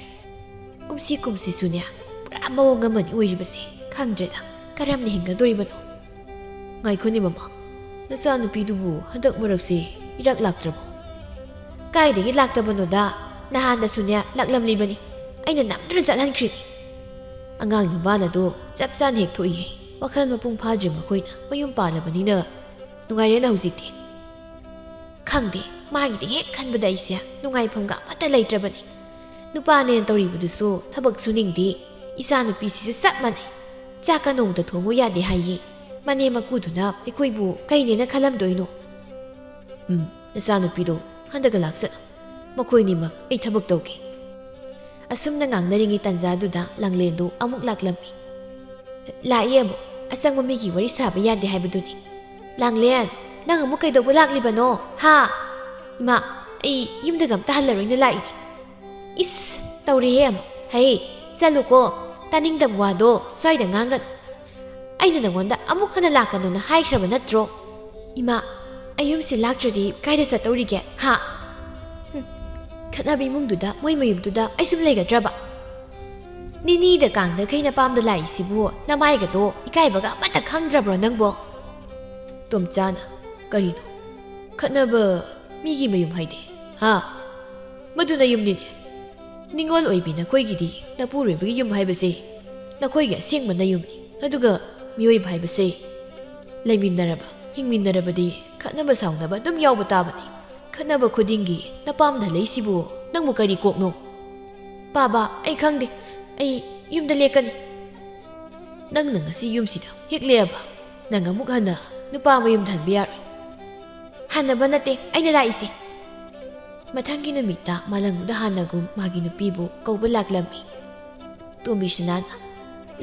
ꯀꯨꯝꯁꯤꯁꯨꯅꯦ ꯄꯨꯔꯥ ꯃꯑꯣꯡ ꯑꯃꯅꯤ ꯑꯣꯏꯔꯤꯕꯁꯦ ꯈꯪꯗ꯭ꯔꯦꯗ ꯀꯔꯝꯅ ꯍꯤꯡꯒꯗꯣꯔꯤꯕꯅꯣ ꯉꯥꯏꯈꯣꯅꯦ ꯃꯃꯥ ꯅꯆꯥꯅꯨꯄꯤꯗꯨꯕꯨ ꯍꯟꯗꯛ ꯃꯔꯛꯁꯦ ꯏꯔꯛ ꯂꯥꯛꯇ꯭ꯔꯕꯣ ꯀꯥꯏꯗꯒꯤ ꯂꯥꯛꯇꯕꯅꯣꯗ ꯅꯍꯥꯟꯗꯁꯨꯅꯦ ꯂꯥꯛꯂꯝꯂꯤꯕꯅꯤ ꯑꯩꯅ ꯅꯝꯗꯨꯅ ꯆꯠꯍꯟꯈ꯭ꯔꯤꯅꯤ ꯑꯉꯥꯡ ꯌꯨꯝꯕꯥꯅꯗꯣ ꯆꯞ ꯆꯥꯅ ꯍꯦꯛ ꯊꯣꯛꯏꯍꯦ ꯋꯥꯈꯜ ꯃꯄꯨꯡ ꯐꯥꯗ꯭ꯔꯤ ꯃꯈꯣꯏꯅ ꯃꯌꯨꯝ ꯄꯥꯜꯂꯕꯅꯤꯅ ꯅꯨꯡꯉꯥꯏꯔꯦꯅ ꯍꯧꯖꯤꯛꯇꯤ ꯈꯪꯗꯦ ꯃꯥꯒꯤꯗꯤ ꯍꯦꯛ ꯈꯟꯕꯗ ꯑꯩꯁꯦ ꯅꯨꯡꯉꯥꯏꯐꯝꯒ ꯑꯃꯠꯇ ꯂꯩꯇ꯭ꯔꯕꯅꯤ ꯅꯨꯄꯥꯅꯦꯅ ꯇꯧꯔꯤꯕꯗꯨꯁꯨ ꯊꯕꯛ ꯁꯨꯅꯤꯡꯗꯦ ꯏꯆꯥ ꯅꯨꯄꯤꯁꯤꯁꯨ ꯆꯞ ꯃꯥꯟꯅꯩ ꯆꯥꯛꯀ ꯅꯣꯡꯃꯗ ꯊꯣꯡꯉꯨ ꯌꯥꯗꯦ ꯍꯥꯏꯌꯦ ꯃꯅꯦ ꯃꯀꯨꯗꯨꯅ ꯑꯩꯈꯣꯏꯕꯨ ꯀꯩꯅꯦꯅ ꯈꯜꯂꯝꯗꯣꯏꯅꯣ ꯅꯆꯥꯅꯨꯄꯤꯗꯣ ꯍꯟꯗꯛꯀ ꯂꯥꯛꯁꯠꯅꯨ ꯃꯈꯣꯏꯅꯤꯃꯛ ꯑꯩ ꯊꯕꯛ ꯇꯧꯒꯦ ꯑꯁꯨꯝꯅ ꯉꯥꯡꯅꯔꯤꯉꯩ ꯇꯥꯟꯖꯥꯗꯨꯗ ꯂꯥꯡꯂꯦꯟꯗꯨ ꯑꯃꯨꯛ ꯂꯥꯛꯂꯝꯃꯤ ꯂꯥꯛꯏ ꯑꯃꯨꯛ ꯑꯆꯪꯕ ꯃꯤꯒꯤ ꯋꯥꯔꯤ ꯁꯥꯕ ꯌꯥꯗꯦ ꯍꯥꯏꯕꯗꯨꯅꯤ ꯂꯥꯡꯂꯦꯟ ꯅꯪ ꯑꯃꯨꯛ ꯀꯩꯗꯧꯕ ꯂꯥꯛꯂꯤꯕꯅꯣ ꯍꯥ ꯏꯃꯥ ꯑꯩ ꯌꯨꯝꯗꯒ ꯑꯝꯇ ꯍꯜꯂꯔꯣꯏꯅ ꯂꯥꯛꯏꯅꯤ ꯏꯁ ꯇꯧꯔꯦꯍꯦ ꯑꯃꯨꯛ ꯍꯩ ꯆꯠꯂꯨꯀꯣ ꯇꯥꯅꯤꯡꯗꯕ ꯋꯥꯗꯣ ꯁ꯭ꯋꯥꯏꯗ ꯉꯥꯡꯒꯅꯨ ꯑꯩꯅ ꯅꯉꯣꯟꯗ ꯑꯃꯨꯛ ꯍꯟꯅ ꯂꯥꯛꯀꯅꯨꯅ ꯍꯥꯏꯈ꯭ꯔꯕ ꯅꯠꯇ꯭ꯔꯣ ꯏꯃꯥ ꯑꯩ ꯌꯨꯝꯁꯤ ꯂꯥꯛꯇ꯭ꯔꯗꯤ ꯀꯥꯏꯗ ꯆꯠꯇꯧꯔꯤꯒꯦ ꯍꯥ ꯈꯠꯅꯕ ꯏꯃꯨꯡꯗꯨꯗ ꯃꯣꯏ ꯃꯌꯨꯝꯗꯨꯗ ꯑꯩ ꯁꯨꯝ ꯂꯩꯒꯗ꯭ꯔꯕ ꯅꯤꯅꯤꯗ ꯀꯥꯡꯗ ꯈꯩꯅ ꯄꯥꯝꯗ ꯂꯥꯛꯏꯁꯤꯕꯨ ꯅꯃꯥꯏꯒꯗꯣ ꯏꯀꯥꯏꯕꯒ ꯑꯃꯠꯇ ꯈꯪꯗ꯭ꯔꯕ꯭ꯔꯣ ꯅꯪꯕꯣ ꯇꯣꯝꯆꯥꯅ ꯀꯔꯤꯅꯣ ꯈꯠꯅꯕ ꯃꯤꯒꯤ ꯃꯌꯨꯝ ꯍꯥꯏꯗꯤ ꯍꯥ ꯃꯗꯨꯅ ꯌꯨꯝꯅꯤꯅꯦ ꯅꯤꯡꯉꯣꯜ ꯑꯣꯏꯕꯤ ꯅꯈꯣꯏꯒꯤꯗꯤ ꯅꯄꯨꯔꯣꯏꯕꯒꯤ ꯌꯨꯝ ꯍꯥꯏꯕꯁꯦ ꯅꯈꯣꯏꯒꯤ ꯑꯁꯦꯡꯕ ꯅꯌꯨꯝꯅꯤ ꯑꯗꯨꯒ ꯃꯤꯑꯣꯏꯕ ꯍꯥꯏꯕꯁꯦ ꯂꯩꯃꯤꯟꯅꯔꯕ ꯍꯤꯡꯃꯤꯟꯅꯔꯕꯗꯤ ꯈꯠꯅꯕ ꯁꯥꯎꯅꯕ ꯑꯗꯨꯝ ꯌꯥꯎꯕ ꯇꯥꯕꯅꯤ ꯈꯠꯅꯕ ꯈꯨꯗꯤꯡꯒꯤ ꯅꯄꯥꯝꯗ ꯂꯩꯁꯤꯕꯨ ꯅꯪꯕꯨ ꯀꯔꯤ ꯀꯣꯛꯅꯣ ꯄꯥꯕꯥ ꯑꯩ ꯈꯪꯗꯦ ꯑꯩ ꯌꯨꯝꯗ ꯂꯦꯛꯀꯅꯤ ꯅꯪꯅ ꯉꯁꯤ ꯌꯨꯝꯁꯤꯗ ꯍꯦꯛ ꯂꯦꯛꯑꯕ ꯅꯪ ꯑꯃꯨꯛ ꯍꯟꯅ ꯅꯨꯄꯥ ꯃꯌꯨꯝꯗ ꯍꯟꯕ ꯌꯥꯔꯣꯏ ꯍꯟꯅꯕ ꯅꯠꯇꯦ ꯑꯩꯅ ꯂꯥꯛꯏꯁꯦ ꯃꯊꯪꯒꯤ ꯅꯨꯃꯤꯠꯇ ꯃꯥꯂꯪꯗ ꯍꯥꯟꯅꯒꯨꯝ ꯃꯥꯒꯤ ꯅꯨꯄꯤꯕꯨ ꯀꯧꯕ ꯂꯥꯛꯂꯝꯃꯤ ꯇꯣꯝꯕꯤꯁꯅꯥꯅ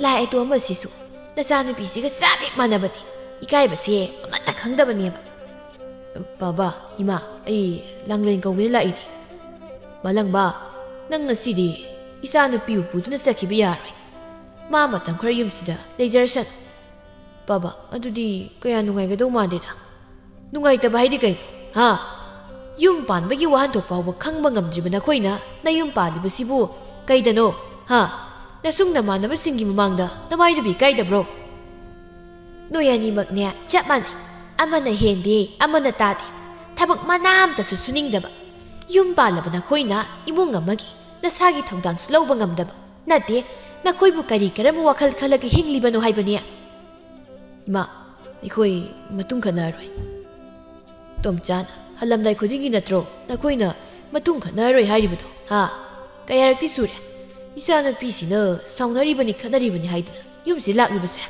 ꯂꯥꯛꯑꯦ ꯇꯣꯝꯕꯁꯤꯁꯨ ꯅꯆꯥꯅꯨꯄꯤꯁꯤꯒ ꯆꯞ ꯍꯦꯛ ꯃꯥꯟꯅꯕꯅꯤ ꯏꯀꯥꯏꯕꯁꯦ ꯑꯃꯠꯇ ꯈꯪꯗꯕꯅꯦꯕ ꯕꯥꯕꯥ ꯏꯃꯥ ꯑꯩ ꯂꯥꯡꯂꯦꯟ ꯀꯧꯒꯦꯅ ꯂꯥꯛꯏꯅꯤ ꯃꯥꯂꯪꯕ ꯅꯪ ꯉꯁꯤꯗꯤ ꯏꯆꯥꯅꯨꯄꯤꯕꯨ ꯄꯨꯗꯨꯅ ꯆꯠꯈꯤꯕ ꯌꯥꯔꯣꯏ ꯃꯥ ꯃꯇꯝ ꯈꯔ ꯌꯨꯝꯁꯤꯗ ꯂꯩꯖꯔꯁꯅꯨ ꯕꯥꯕꯥ ꯑꯗꯨꯗꯤ ꯀꯌꯥ ꯅꯨꯡꯉꯥꯏꯒꯗꯧ ꯃꯥꯟꯗꯦꯗ ꯅꯨꯡꯉꯥꯏꯇꯕ ꯍꯥꯏꯗꯤ ꯀꯩꯅꯣ ꯍꯥ ꯌꯨꯝ ꯄꯥꯟꯕꯒꯤ ꯋꯥꯍꯟꯊꯣꯛ ꯐꯥꯎꯕ ꯈꯪꯕ ꯉꯝꯗ꯭ꯔꯤꯕ ꯅꯈꯣꯏꯅ ꯅꯌꯨꯝ ꯄꯥꯜꯂꯤꯕꯁꯤꯕꯨ ꯀꯩꯗꯅꯣ ꯍꯥ ꯅꯁꯨꯡ ꯅꯃꯥꯟꯅꯕꯁꯤꯡꯒꯤ ꯃꯃꯥꯡꯗ ꯅꯃꯥꯏꯗꯨꯕꯤ ꯀꯥꯏꯗꯕ꯭ꯔꯣ ꯅꯣꯏ ꯑꯅꯤꯃꯛꯅꯦ ꯆꯞ ꯃꯥꯟꯅꯩ ꯑꯃꯅ ꯍꯦꯟꯗꯦ ꯑꯃꯅ ꯇꯥꯗꯦ ꯊꯕꯛ ꯃꯅꯥ ꯑꯝꯇꯁꯨ ꯁꯨꯅꯤꯡꯗꯕ ꯌꯨꯝ ꯄꯥꯜꯂꯕ ꯅꯈꯣꯏꯅ ꯏꯃꯨꯡ ꯑꯃꯒꯤ ꯅꯁꯥꯒꯤ ꯊꯧꯗꯥꯡꯁꯨ ꯂꯧꯕ ꯉꯝꯗꯕ ꯅꯠꯇꯦ ꯅꯈꯣꯏꯕꯨ ꯀꯔꯤ ꯀꯔꯝꯕ ꯋꯥꯈꯜ ꯈꯜꯂꯒ ꯍꯤꯡꯂꯤꯕꯅꯣ ꯍꯥꯏꯕꯅꯤ ꯏꯃꯥ ꯑꯩꯈꯣꯏ ꯃꯇꯨꯡ ꯈꯠꯅꯔꯣꯏ ꯇꯣꯝꯆꯥꯅ ꯍꯜꯂꯝꯗꯥꯏ ꯈꯨꯗꯤꯡꯒꯤ ꯅꯠꯇ꯭ꯔꯣ ꯅꯈꯣꯏꯅ ꯃꯇꯨꯡ ꯈꯠꯅꯔꯣꯏ ꯍꯥꯏꯔꯤꯕꯗꯣ ꯍꯥ ꯀꯌꯥꯔꯛꯇꯤ ꯁꯨꯔꯦ ꯏꯆꯥꯅꯨꯄꯤꯁꯤꯅ ꯁꯥꯎꯅꯔꯤꯕꯅꯤ ꯈꯠꯅꯔꯤꯕꯅꯤ ꯍꯥꯏꯗꯅ ꯌꯨꯝꯁꯤ ꯂꯥꯛꯂꯤꯕꯁꯦ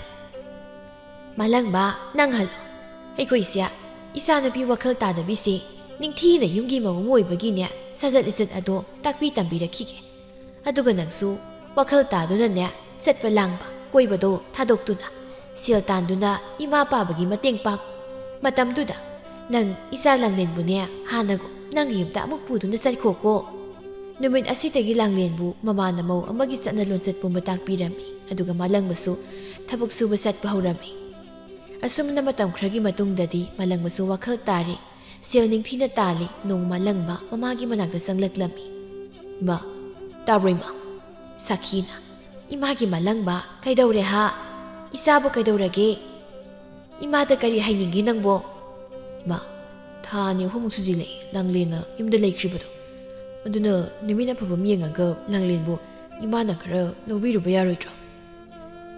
ꯃꯥꯂꯪꯕ ꯅꯪ ꯍꯜꯂꯣ ꯑꯩꯈꯣꯏꯁꯦ ꯏꯆꯥꯅꯨꯄꯤ ꯋꯥꯈꯜ ꯇꯥꯗꯕꯤꯁꯦ ꯅꯤꯡꯊꯤꯅ ꯌꯨꯝꯒꯤ ꯃꯧ ꯑꯃ ꯑꯣꯏꯕꯒꯤꯅꯦ ꯁꯥꯖꯠ ꯂꯤꯆꯠ ꯑꯗꯣ ꯇꯥꯛꯄꯤ ꯇꯝꯕꯤꯔꯛꯈꯤꯒꯦ ꯑꯗꯨꯒ ꯅꯪꯁꯨ ꯋꯥꯈꯜ ꯇꯥꯗꯨꯅꯅꯦ ꯆꯠꯄ ꯂꯥꯡꯕ ꯀꯣꯏꯕꯗꯣ ꯊꯥꯗꯣꯛꯇꯨꯅ ꯁꯦꯜ ꯇꯥꯟꯗꯨꯅ ꯏꯃꯥ ꯄꯥꯕꯒꯤ ꯃꯇꯦꯡ ꯄꯥꯡ ꯃꯇꯝꯗꯨꯗ ꯅꯪ ꯏꯆꯥ ꯂꯥꯡꯂꯦꯟꯕꯨꯅꯦ ꯍꯥꯟꯅꯒꯨꯝ ꯅꯪꯒꯤ ꯌꯨꯝꯗ ꯑꯃꯨꯛ ꯄꯨꯗꯨꯅ ꯆꯠꯈꯣꯀꯣ ꯅꯨꯃꯤꯠ ꯑꯁꯤꯗꯒꯤ ꯂꯥꯡꯂꯦꯟꯕꯨ ꯃꯃꯥꯅ ꯃꯧ ꯑꯃꯒꯤ ꯆꯠꯅ ꯂꯣꯟꯆꯠ ꯄꯨꯝꯕ ꯇꯥꯛꯄꯤꯔꯝꯃꯤ ꯑꯗꯨꯒ ꯃꯥꯂꯪꯕꯁꯨ ꯊꯕꯛ ꯁꯨꯕ ꯆꯠꯄ ꯍꯧꯔꯝꯃꯤ ꯑꯁꯨꯝꯅ ꯃꯇꯝ ꯈꯔꯒꯤ ꯃꯇꯨꯡꯗꯗꯤ ꯃꯥꯂꯪꯕꯁꯨ ꯋꯥꯈꯜ ꯇꯥꯔꯤ ꯁꯦꯜ ꯅꯤꯡꯊꯤꯅ ꯇꯥꯜꯂꯤ ꯅꯣꯡꯃ ꯃꯥꯂꯪꯕ ꯃꯃꯥꯒꯤ ꯃꯅꯥꯛꯇ ꯆꯪꯂꯛꯂꯝꯃꯤ ꯏꯃꯥ ꯇꯥꯕ꯭ꯔꯣ ꯏꯃꯥ ꯁꯥꯈꯤꯅ ꯏꯃꯥꯒꯤ ꯃꯥꯂꯪꯕ ꯀꯩꯗꯧꯔꯦ ꯍꯥ ꯏꯆꯥꯕꯨ ꯀꯩꯗꯧꯔꯒꯦ ꯏꯃꯥꯗ ꯀꯔꯤ ꯍꯥꯏꯅꯤꯡꯒꯦ ꯅꯪꯕꯣ? ꯏꯃꯥ, ꯊꯥ 2 ꯑꯍꯨꯝꯃꯨꯛ ꯁꯨꯖꯤꯜꯂꯛꯑꯦ ꯂꯥꯡꯂꯦꯟꯅ ꯌꯨꯝꯗ ꯂꯩꯈ꯭ꯔꯤꯕꯗꯣ. ꯑꯗꯨꯅ ꯅꯨꯃꯤꯠ ꯑꯐꯕ ꯌꯦꯡꯉꯒ ꯂꯥꯡꯂꯦꯟꯕꯨ ꯏꯃꯥꯅ ꯈꯔ ꯂꯧꯕꯤꯔꯨꯕ ꯌꯥꯔꯣꯏꯗ꯭ꯔꯣ?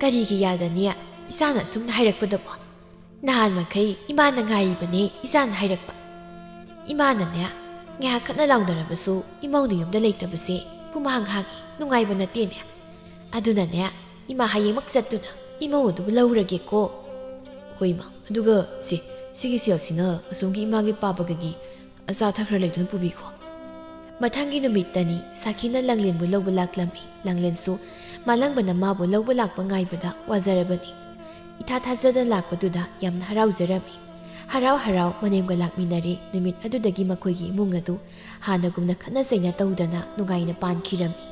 ꯀꯔꯤꯒꯤ ꯌꯥꯗꯅꯤ? ꯏꯆꯥꯅ ꯑꯁꯨꯝꯅ ꯍꯥꯏꯔꯛꯄꯗꯕꯣ. ꯅꯍꯥꯟ ꯃꯈꯩ ꯏꯃꯥꯅ ꯉꯥꯏꯔꯤꯕꯅꯦ ꯏꯆꯥꯅ ꯍꯥꯏꯔꯛꯄ. ꯏꯃꯥꯅꯅꯦ ꯉꯥꯏꯍꯥꯛ ꯈꯠꯅ ꯂꯥꯎꯅꯔꯕꯁꯨ ꯏꯃꯧꯅ ꯌꯨꯝꯗ ꯂꯩꯇꯕꯁꯦ ꯄꯨꯃꯥꯡ ꯍꯥꯡꯉꯤ, ꯅꯨꯡꯉꯥꯏꯕ ꯅꯠꯇꯦꯅꯦ. ꯑꯗꯨꯅꯅꯦ ꯏꯃꯥ ꯍꯌꯦꯡꯃꯛ ꯆꯠꯇꯨꯅ ꯏꯃꯧ ꯑꯗꯨꯕꯨ ꯂꯧꯔꯒꯦꯀꯣ. ꯍꯣꯏ ꯏꯃꯥ, ꯑꯗꯨꯒ ꯁꯤꯒꯤ ꯁꯦꯜꯁꯤꯅ ꯑꯁꯣꯝꯒꯤ ꯏꯃꯥꯒꯤ ꯄꯥꯕꯒꯒꯤ ꯑꯆꯥ ꯑꯊꯛ ꯈꯔ ꯂꯩꯗꯨꯅ ꯄꯨꯕꯤꯀꯣ. ꯃꯊꯪꯒꯤ ꯅꯨꯃꯤꯠꯇꯅꯤ ꯁꯥꯈꯤꯅ ꯂꯥꯡꯂꯦꯟꯕꯨ ꯂꯧꯕ ꯂꯥꯛꯂꯝꯃꯤ. ꯂꯥꯡꯂꯦꯟꯁꯨ ꯃꯥꯂꯪꯕꯅ ꯃꯥꯕꯨ ꯂꯧꯕ ꯂꯥꯛꯄ ꯉꯥꯏꯕꯗ ꯋꯥꯖꯔꯕꯅꯤ. ꯏꯊꯥ ꯊꯥꯖꯗꯅ ꯂꯥꯛꯄꯗꯨꯗ ꯌꯥꯝꯅ ꯍꯔꯥꯎꯖꯔꯝꯃꯤ. ꯍꯔꯥꯎ ꯍꯔꯥꯎ ꯃꯅꯦꯝꯒ ꯂꯥꯛꯃꯤꯟꯅꯔꯦ. ꯅꯨꯃꯤꯠ ꯑꯗꯨꯗꯒꯤ ꯃꯈꯣꯏꯒꯤ ꯏꯃꯨꯡ ꯑꯗꯨ ꯍꯥꯟꯅꯒꯨꯝꯅ ꯈꯠꯅ ꯆꯩꯅ ꯇꯧꯗꯅ ꯅꯨꯡꯉꯥꯏꯅ ꯄꯥꯟꯈꯤꯔꯝꯃꯤ꯫